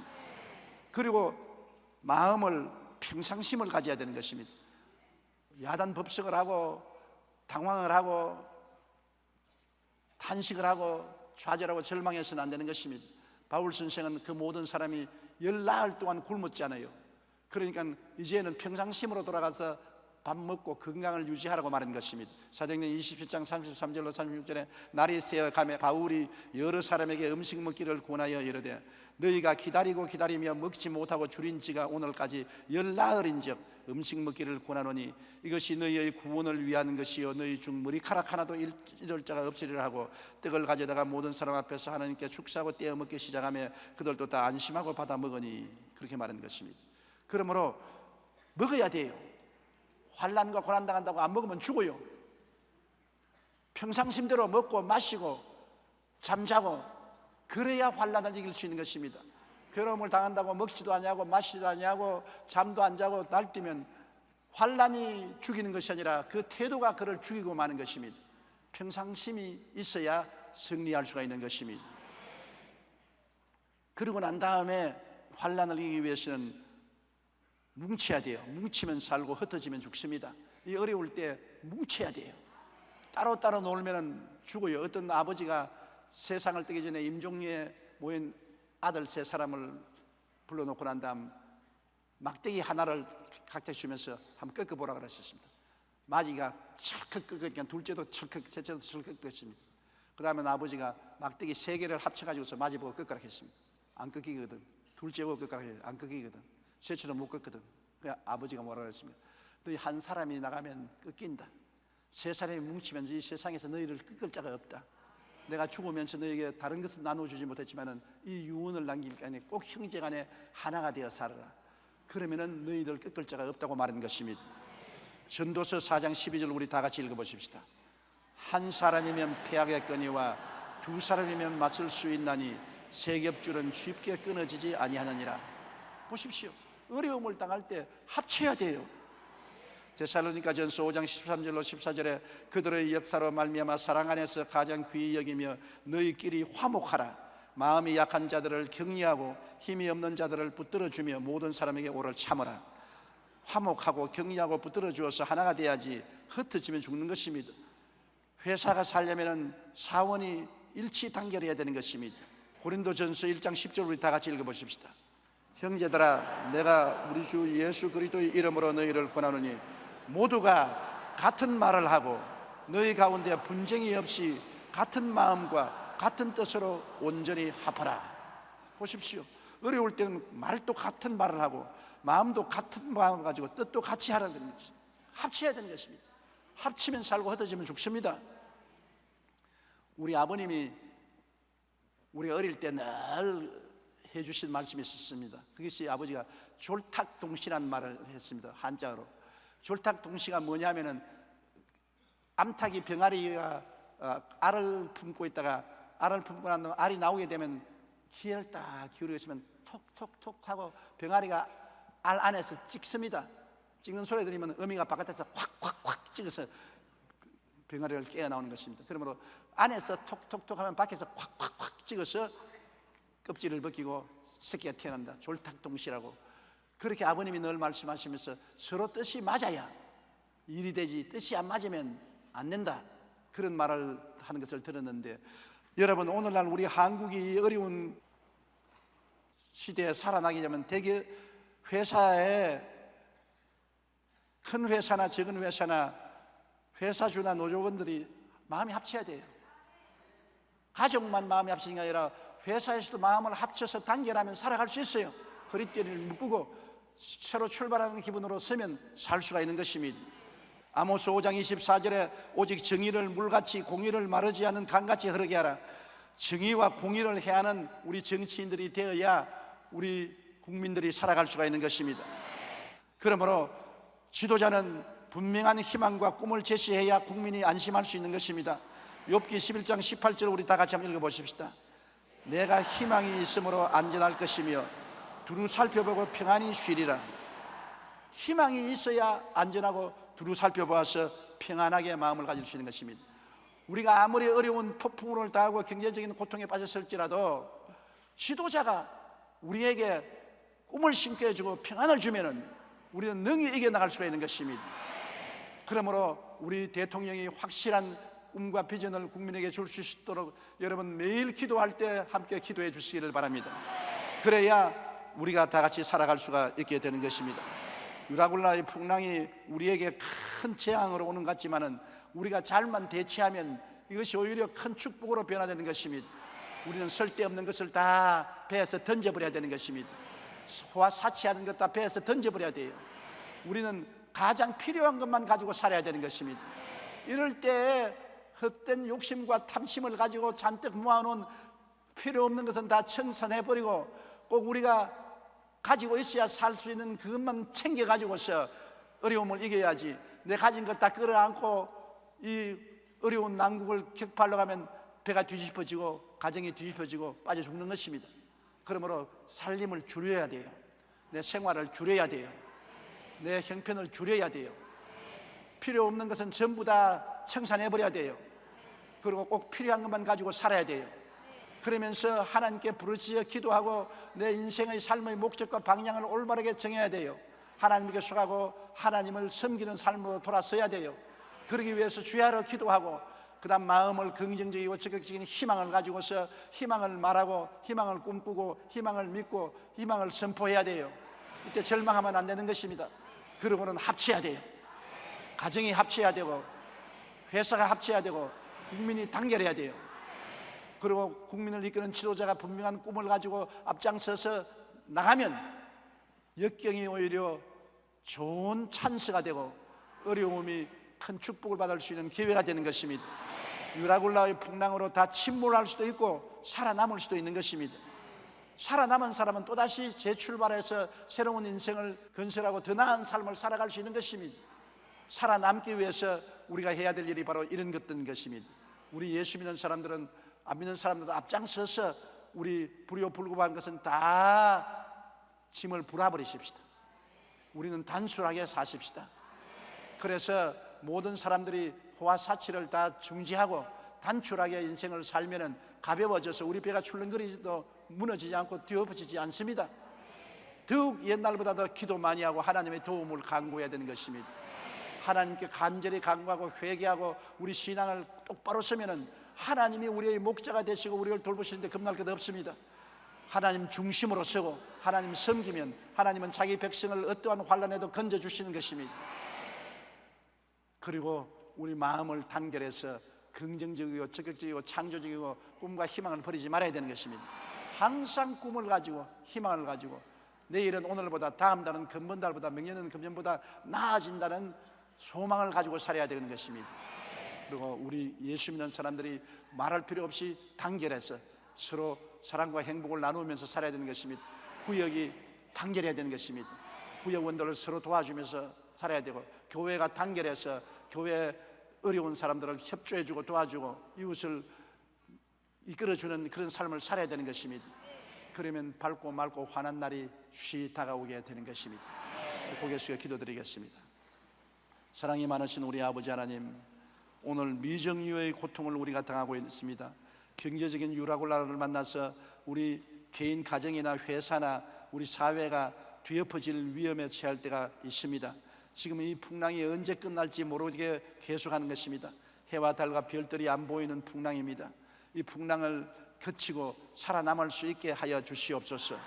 그리고 마음을 평상심을 가져야 되는 것입니다. 야단 법석을 하고 당황을 하고 탄식을 하고 좌절하고 절망해서는 안 되는 것입니다. 바울 선생은 그 모든 사람이 열나흘 동안 굶었잖아요. 그러니까 이제는 평상심으로 돌아가서 밥 먹고 건강을 유지하라고 말한 것입니다. 사도행전 27장 33절로 36절에 날이 새어가며 바울이 여러 사람에게 음식 먹기를 권하여 이르되 너희가 기다리고 기다리며 먹지 못하고 줄인 지가 오늘까지 열나흘인즉 음식 먹기를 권하노니 이것이 너희의 구원을 위한 것이요 너희 중 머리카락 하나도 잃을 자가 없으리라 하고 떡을 가져다가 모든 사람 앞에서 하나님께 축사하고 떼어 먹기 시작하며 그들도 다 안심하고 받아 먹으니 그렇게 말한 것입니다. 그러므로 먹어야 돼요. 환난과 고난 당한다고 안 먹으면 죽어요. 평상심대로 먹고 마시고 잠자고 그래야 환난을 이길 수 있는 것입니다. 괴로움을 당한다고 먹지도 아니하고 마시지도 아니하고 잠도 안 자고 날뛰면 환난이 죽이는 것이 아니라 그 태도가 그를 죽이고 마는 것입니다. 평상심이 있어야 승리할 수가 있는 것입니다. 그러고 난 다음에 환난을 이기기 위해서는 뭉쳐야 돼요. 뭉치면 살고 흩어지면 죽습니다. 이 어려울 때 뭉쳐야 돼요. 따로따로 놀면 죽어요. 어떤 아버지가 세상을 뜨기 전에 임종리에 모인 아들 3사람을 불러놓고 난 다음 막대기 하나를 각자 주면서 한번 꺾어보라 그랬었습니다. 마지가 철컥 꺾으니까 둘째도 철컥, 셋째도 철컥 꺾었습니다. 그 다음에 아버지가 막대기 3개를 합쳐가지고서 마지 보고 꺾으라 했습니다. 안 꺾이거든. 둘째고 끝까지 안 끊기거든. 셋째도 못 끊거든. 그냥 아버지가 뭐라 그랬습니까? 너희 한 사람이 나가면 끊긴다. 세 사람이 뭉치면 이 세상에서 너희를 끊을 자가 없다. 내가 죽으면서 너희에게 다른 것은 나눠주지 못했지만은 이 유언을 남길 게 아니라 꼭 형제간에 하나가 되어 살아라. 그러면은 너희들 끊을 자가 없다고 말한 것입니다. 전도서 4장 12절 우리 다 같이 읽어보십시다. 한 사람이면 패하겠거니와 두 사람이면 맞설 수 있나니 세 겹줄은 쉽게 끊어지지 아니하느니라. 보십시오. 어려움을 당할 때 합쳐야 돼요. 데살로니가전서 5장 13절로 14절에 그들의 역사로 말미암아 사랑 안에서 가장 귀히 여기며 너희끼리 화목하라. 마음이 약한 자들을 격려하고 힘이 없는 자들을 붙들어주며 모든 사람에게 오를 참으라. 화목하고 격려하고 붙들어주어서 하나가 돼야지 흩어지면 죽는 것입니다. 회사가 살려면 사원이 일치 단결해야 되는 것입니다. 고린도전서 1장 10절 우리 다 같이 읽어보십시다. 형제들아 내가 우리 주 예수 그리스도의 이름으로 너희를 권하노니 모두가 같은 말을 하고 너희 가운데 분쟁이 없이 같은 마음과 같은 뜻으로 온전히 합하라. 보십시오. 어려울 때는 말도 같은 말을 하고 마음도 같은 마음을 가지고 뜻도 같이 하라는 것입니다. 합쳐야 되는 것입니다. 합치면 살고 흩어지면 죽습니다. 우리 아버님이 우리가 어릴 때 늘 해주신 말씀이 있었습니다. 그것이 아버지가 졸탁동시라는 말을 했습니다. 한자어로. 졸탁동시가 뭐냐면은 암탉이 병아리가 알을 품고 있다가 알을 품고 난 다음에 알이 나오게 되면 귀를 딱 기울이고 있으면 톡톡톡 하고 병아리가 알 안에서 찍습니다. 찍는 소리 들으면 어미가 바깥에서 확확확 찍어서 병아리를 깨어 나오는 것입니다. 그러므로 안에서 톡톡톡 하면 밖에서 확확확 찍어서 껍질을 벗기고 새끼가 태어난다. 졸탁동시라고. 그렇게 아버님이 늘 말씀하시면서 서로 뜻이 맞아야 일이 되지 뜻이 안 맞으면 안 된다. 그런 말을 하는 것을 들었는데 여러분 오늘날 우리 한국이 어려운 시대에 살아나게 되면 대개 회사에 큰 회사나 작은 회사나 회사주나 노조원들이 마음이 합쳐야 돼요. 가족만 마음이 합치는 게 아니라 회사에서도 마음을 합쳐서 단결하면 살아갈 수 있어요. 허리띠를 묶고 새로 출발하는 기분으로 서면 살 수가 있는 것입니다. 아모스 5장 24절에 오직 정의를 물같이 공의를 마르지 않은 강같이 흐르게 하라. 정의와 공의를 해야 하는 우리 정치인들이 되어야 우리 국민들이 살아갈 수가 있는 것입니다. 그러므로 지도자는 분명한 희망과 꿈을 제시해야 국민이 안심할 수 있는 것입니다. 욥기 11장 18절 우리 다 같이 한번 읽어보십시다. 내가 희망이 있으므로 안전할 것이며 두루 살펴보고 평안히 쉬리라. 희망이 있어야 안전하고 두루 살펴보아서 평안하게 마음을 가질 수 있는 것입니다. 우리가 아무리 어려운 폭풍우를 당하고 경제적인 고통에 빠졌을지라도 지도자가 우리에게 꿈을 심게 해주고 평안을 주면은 우리는 능히 이겨나갈 수가 있는 것입니다. 그러므로 우리 대통령이 확실한 꿈과 비전을 국민에게 줄 수 있도록 여러분 매일 기도할 때 함께 기도해 주시기를 바랍니다. 그래야 우리가 다 같이 살아갈 수가 있게 되는 것입니다. 유라굴라의 풍랑이 우리에게 큰 재앙으로 오는 것 같지만은 우리가 잘만 대처하면 이것이 오히려 큰 축복으로 변화되는 것입니다. 우리는 쓸데없는 것을 다 배에서 던져버려야 되는 것입니다. 소화 사치하는 것 다 배에서 던져버려야 돼요. 우리는 가장 필요한 것만 가지고 살아야 되는 것입니다. 이럴 때 헛된 욕심과 탐심을 가지고 잔뜩 모아놓은 필요 없는 것은 다 청산해버리고 꼭 우리가 가지고 있어야 살 수 있는 그것만 챙겨가지고서 어려움을 이겨야지. 내 가진 것 다 끌어안고 이 어려운 난국을 격파하려 가면 배가 뒤집어지고 가정이 뒤집어지고 빠져 죽는 것입니다. 그러므로 살림을 줄여야 돼요. 내 생활을 줄여야 돼요. 내 형편을 줄여야 돼요. 필요 없는 것은 전부 다 청산해버려야 돼요. 그리고 꼭 필요한 것만 가지고 살아야 돼요. 그러면서 하나님께 부르짖어 기도하고 내 인생의 삶의 목적과 방향을 올바르게 정해야 돼요. 하나님께 속하고 하나님을 섬기는 삶으로 돌아서야 돼요. 그러기 위해서 주야로 기도하고 그 다음 마음을 긍정적이고 적극적인 희망을 가지고서 희망을 말하고 희망을 꿈꾸고 희망을 믿고 희망을 선포해야 돼요. 이때 절망하면 안 되는 것입니다. 그러고는 합쳐야 돼요. 가정이 합쳐야 되고 회사가 합쳐야 되고 국민이 단결해야 돼요. 그리고 국민을 이끄는 지도자가 분명한 꿈을 가지고 앞장서서 나가면 역경이 오히려 좋은 찬스가 되고 어려움이 큰 축복을 받을 수 있는 기회가 되는 것입니다. 유라굴라의 풍랑으로 다 침몰할 수도 있고 살아남을 수도 있는 것입니다. 살아남은 사람은 또다시 재출발해서 새로운 인생을 건설하고 더 나은 삶을 살아갈 수 있는 것입니다. 살아남기 위해서 우리가 해야 될 일이 바로 이런 것입니다. 우리 예수 믿는 사람들은 안 믿는 사람들도 앞장서서 우리 불효불급한 것은 다 짐을 불어버리십시다. 우리는 단순하게 사십시다. 그래서 모든 사람들이 호화 사치를 다 중지하고 단출하게 인생을 살면은 가벼워져서 우리 배가 출렁거리지도 무너지지 않고 뒤엎어지지 않습니다. 더욱 옛날보다 더 기도 많이 하고 하나님의 도움을 간구해야 되는 것입니다. 하나님께 간절히 간구하고 회개하고 우리 신앙을 똑바로 서면은 하나님이 우리의 목자가 되시고 우리를 돌보시는데 겁날 것 없습니다. 하나님 중심으로 서고 하나님 섬기면 하나님은 자기 백성을 어떠한 환난에도 건져주시는 것입니다. 그리고 우리 마음을 단결해서 긍정적이고 적극적이고 창조적이고 꿈과 희망을 버리지 말아야 되는 것입니다. 항상 꿈을 가지고 희망을 가지고 내일은 오늘보다, 다음 달은 금번 달보다,明年은 금년보다 나아진다는 소망을 가지고 살아야 되는 것입니다. 그리고 우리 예수 믿는 사람들이 말할 필요 없이 단결해서 서로 사랑과 행복을 나누면서 살아야 되는 것입니다. 구역이 단결해야 되는 것입니다. 구역원들을 서로 도와주면서 살아야 되고, 교회가 단결해서 교회 어려운 사람들을 협조해주고 도와주고 이웃을 이끌어주는 그런 삶을 살아야 되는 것입니다. 그러면 밝고 맑고 환한 날이 쉬 다가오게 되는 것입니다. 고개 숙여 기도드리겠습니다. 사랑이 많으신 우리 아버지 하나님, 오늘 미정유의 고통을 우리가 당하고 있습니다. 경제적인 유라굴라를 만나서 우리 개인 가정이나 회사나 우리 사회가 뒤엎어질 위험에 처할 때가 있습니다. 지금 이 풍랑이 언제 끝날지 모르게 계속하는 것입니다. 해와 달과 별들이 안 보이는 풍랑입니다. 이 풍랑을 거치고 살아남을 수 있게 하여 주시옵소서.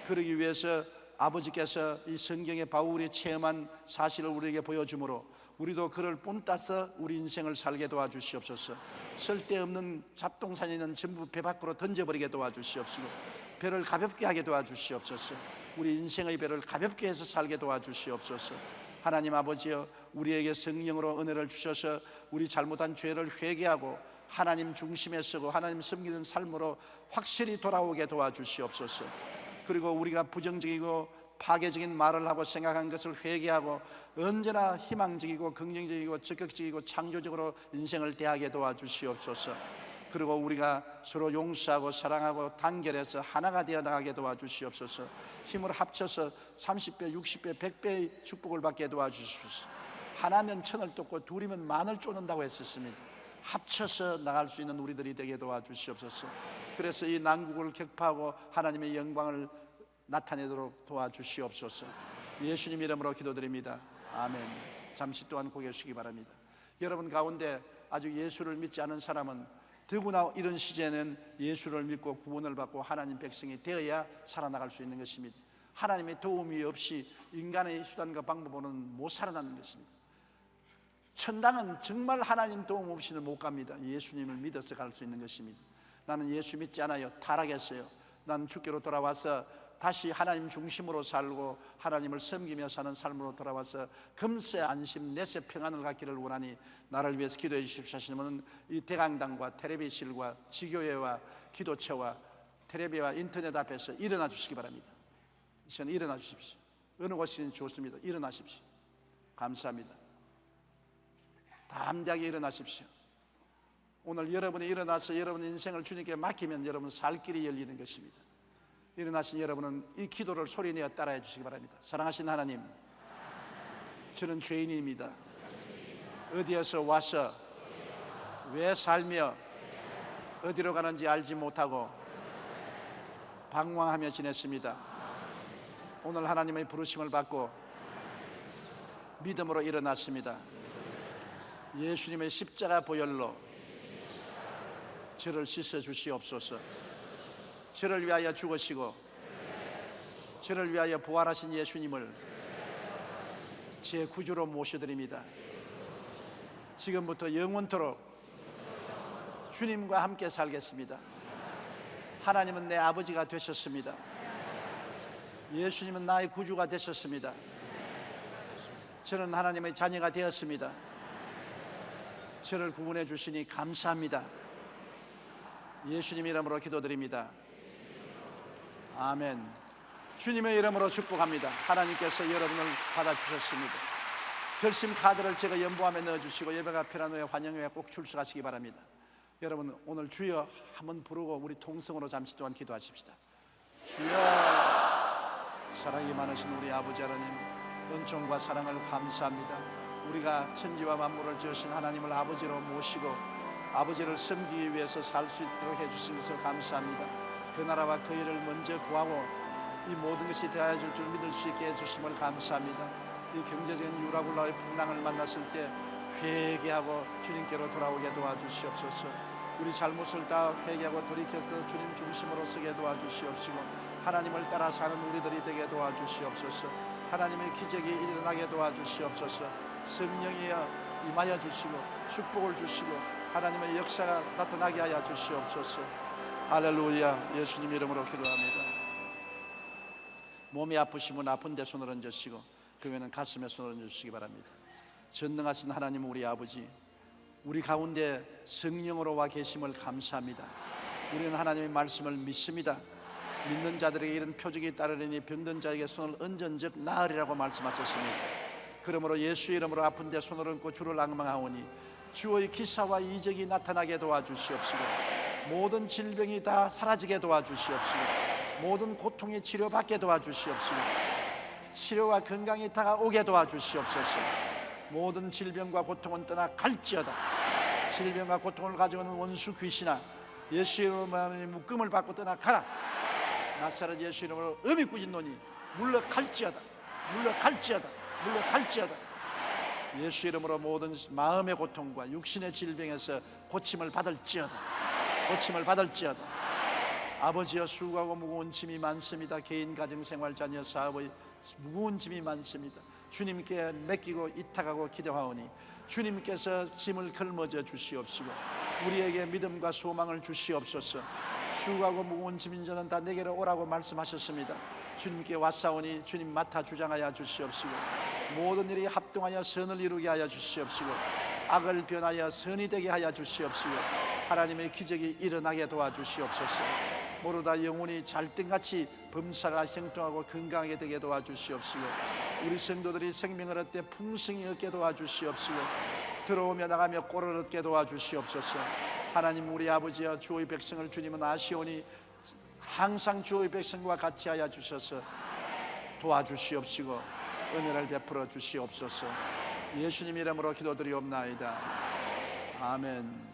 그러기 위해서 아버지께서 이 성경에 바울이 체험한 사실을 우리에게 보여주므로 우리도 그를 본따서 우리 인생을 살게 도와주시옵소서. 쓸데없는 잡동사니는 전부 배 밖으로 던져버리게 도와주시옵시고 배를 가볍게 하게 도와주시옵소서. 우리 인생의 배를 가볍게 해서 살게 도와주시옵소서. 하나님 아버지여, 우리에게 성령으로 은혜를 주셔서 우리 잘못한 죄를 회개하고 하나님 중심에 서고 하나님 섬기는 삶으로 확실히 돌아오게 도와주시옵소서. 그리고 우리가 부정적이고 파괴적인 말을 하고 생각한 것을 회개하고 언제나 희망적이고 긍정적이고 적극적이고 창조적으로 인생을 대하게 도와주시옵소서. 그리고 우리가 서로 용서하고 사랑하고 단결해서 하나가 되어 나가게 도와주시옵소서. 힘을 합쳐서 30배, 60배, 100배의 축복을 받게 도와주시옵소서. 하나면 천을 쫓고 둘이면 만을 쫓는다고 했었습니다. 합쳐서 나갈 수 있는 우리들이 되게 도와주시옵소서. 그래서 이 난국을 격파하고 하나님의 영광을 나타내도록 도와주시옵소서. 예수님 이름으로 기도드립니다. 아멘. 잠시 동안 고개 숙이기 바랍니다. 여러분 가운데 아직 예수를 믿지 않은 사람은 더구나 이런 시제는 예수를 믿고 구원을 받고 하나님 백성이 되어야 살아나갈 수 있는 것입니다. 하나님의 도움이 없이 인간의 수단과 방법으로는 못 살아나는 것입니다. 천당은 정말 하나님 도움 없이는 못 갑니다. 예수님을 믿어서 갈 수 있는 것입니다. 나는 예수 믿지 않아요. 타락했어요. 나는 주께로 돌아와서 다시 하나님 중심으로 살고 하나님을 섬기며 사는 삶으로 돌아와서 금세 안심 내세 평안을 갖기를 원하니 나를 위해서 기도해 주십시오 하시는 분은 이 대강당과 텔레비실과 지교회와 기도처와 텔레비와 인터넷 앞에서 일어나 주시기 바랍니다. 이 시간 일어나 주십시오. 어느 곳이든 좋습니다. 일어나십시오. 감사합니다. 담대하게 일어나십시오. 오늘 여러분이 일어나서 여러분의 인생을 주님께 맡기면 여러분 살 길이 열리는 것입니다. 일어나신 여러분은 이 기도를 소리내어 따라해 주시기 바랍니다. 사랑하신 하나님, 저는 죄인입니다. 어디에서 와서 왜 살며 어디로 가는지 알지 못하고 방황하며 지냈습니다. 오늘 하나님의 부르심을 받고 믿음으로 일어났습니다. 예수님의 십자가 보혈로 저를 씻어 주시옵소서. 저를 위하여 죽으시고 저를 위하여 부활하신 예수님을 제 구주로 모셔드립니다. 지금부터 영원토록 주님과 함께 살겠습니다. 하나님은 내 아버지가 되셨습니다. 예수님은 나의 구주가 되셨습니다. 저는 하나님의 자녀가 되었습니다. 저를 구원해 주시니 감사합니다. 예수님 이름으로 기도드립니다. 아멘. 주님의 이름으로 축복합니다. 하나님께서 여러분을 받아주셨습니다. 결심 카드를 제가 연보함에 넣어주시고 예배가 필요한 후에 환영회에 꼭 출석하시기 바랍니다. 여러분 오늘 주여 한번 부르고 우리 통성으로 잠시 동안 기도하십시다. 주여, 사랑이 많으신 우리 아버지 하나님, 은총과 사랑을 감사합니다. 우리가 천지와 만물을 지으신 하나님을 아버지로 모시고 아버지를 섬기기 위해서 살 수 있도록 해주신 것을 감사합니다. 그 나라와 그 일을 먼저 구하고 이 모든 것이 되어질 줄 믿을 수 있게 해주심을 감사합니다. 이 경제적인 유라굴라의 풍랑을 만났을 때 회개하고 주님께로 돌아오게 도와주시옵소서. 우리 잘못을 다 회개하고 돌이켜서 주님 중심으로 서게 도와주시옵시고 하나님을 따라 사는 우리들이 되게 도와주시옵소서. 하나님의 기적이 일어나게 도와주시옵소서. 성령이여 임하여 주시고 축복을 주시고 하나님의 역사가 나타나게 하여 주시옵소서. 할렐루야. 예수님 이름으로 기도합니다. 몸이 아프시면 아픈 데 손을 얹으시고 그 외에는 가슴에 손을 얹으시기 바랍니다. 전능하신 하나님 우리 아버지, 우리 가운데 성령으로 와 계심을 감사합니다. 우리는 하나님의 말씀을 믿습니다. 믿는 자들에게 이런 표적이 따르리니 병든 자에게 손을 얹은즉 나으리라고 말씀하셨습니다. 그러므로 예수 이름으로 아픈 데 손을 얹고 주를 앙망하오니 주의 기사와 이적이 나타나게 도와주시옵시고 모든 질병이 다 사라지게 도와주시옵시고 모든 고통이 치료받게 도와주시옵시고 치료와 건강이 다가오게 도와주시옵소서. 모든 질병과 고통은 떠나갈지어다. 질병과 고통을 가져오는 원수 귀신아, 예수 이름으로 묶음을 받고 떠나가라. 나사렛 예수 이름으로 음이 꾸짖노니 물러갈지어다. 물러갈지어다. 물러갈지어다. 예수 이름으로 모든 마음의 고통과 육신의 질병에서 고침을 받을지어다. 고침을 받을지어다. 아버지여, 수고하고 무거운 짐이 많습니다. 개인 가정생활 자녀 사업의 무거운 짐이 많습니다. 주님께 맡기고 이탁하고 기도하오니 주님께서 짐을 걸머져 주시옵시고 우리에게 믿음과 소망을 주시옵소서. 수고하고 무거운 짐인 자는 다 내게로 오라고 말씀하셨습니다. 주님께 왔사오니 주님 맡아 주장하여 주시옵시고 모든 일이 합동하여 선을 이루게 하여 주시옵시고 악을 변하여 선이 되게 하여 주시옵시고 하나님의 기적이 일어나게 도와주시옵소서. 모르다 영혼이 잘등같이 범사가 형통하고 건강하게 되게 도와주시옵시고 우리 성도들이 생명을 얻되 풍성히 얻게 도와주시옵시고 들어오며 나가며 꼴을 얻게 도와주시옵소서. 하나님 우리 아버지여, 주의 백성을 주님은 아시오니 항상 주의 백성과 같이 하여 주셔서 도와주시옵시고 은혜를 베풀어 주시옵소서. 예수님 이름으로 기도드리옵나이다. 아멘.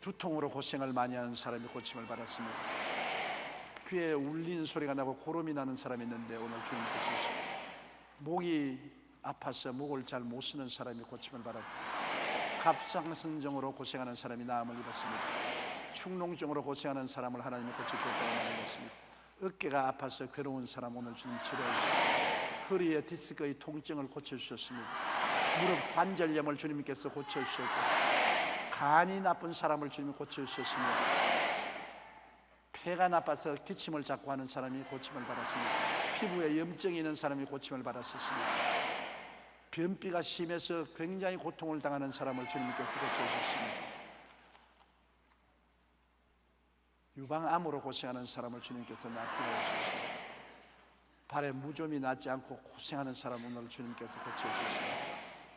두통으로 고생을 많이 하는 사람이 고침을 받았습니다. 귀에 울리는 소리가 나고 고름이 나는 사람이 있는데 오늘 주님 고치셨습니다. 목이 아파서 목을 잘 못 쓰는 사람이 고침을 받았고 갑상선증으로 고생하는 사람이 나음을 입었습니다. 축농증으로 고생하는 사람을 하나님이 고쳐주었다고 말했습니다. 어깨가 아파서 괴로운 사람 오늘 주님 치료하셨습니다. 허리에 디스크의 통증을 고쳐주셨습니다. 무릎 관절염을 주님께서 고쳐주셨고 간이 나쁜 사람을 주님이 고쳐주셨습니다. 폐가 나빠서 기침을 자꾸 하는 사람이 고침을 받았습니다. 피부에 염증이 있는 사람이 고침을 받았습니다. 변비가 심해서 굉장히 고통을 당하는 사람을 주님께서 고쳐주셨습니다. 유방암으로 고생하는 사람을 주님께서 낫게 해주셨습니다. 발에 무좀이 낫지 않고 고생하는 사람 오늘 주님께서 고쳐주셨습니다.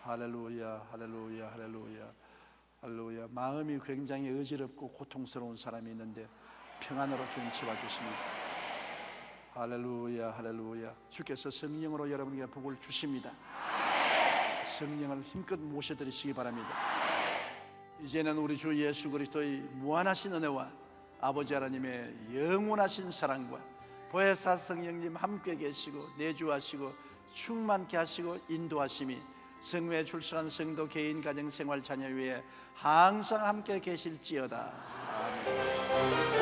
할렐루야, 할렐루야, 할렐루야, 할렐루야. 마음이 굉장히 어지럽고 고통스러운 사람이 있는데 평안으로 주님 채워주십니다. 할렐루야, 할렐루야. 주께서 성령으로 여러분에게 복을 주십니다. 성령을 힘껏 모셔드리시기 바랍니다. 이제는 우리 주 예수 그리스도의 무한하신 은혜와 아버지 하나님의 영원하신 사랑과 보혜사 성령님 함께 계시고 내주하시고 충만케 하시고 인도하심이 성회에 출석한 성도 개인 가정 생활 자녀 위에 항상 함께 계실지어다. 아멘.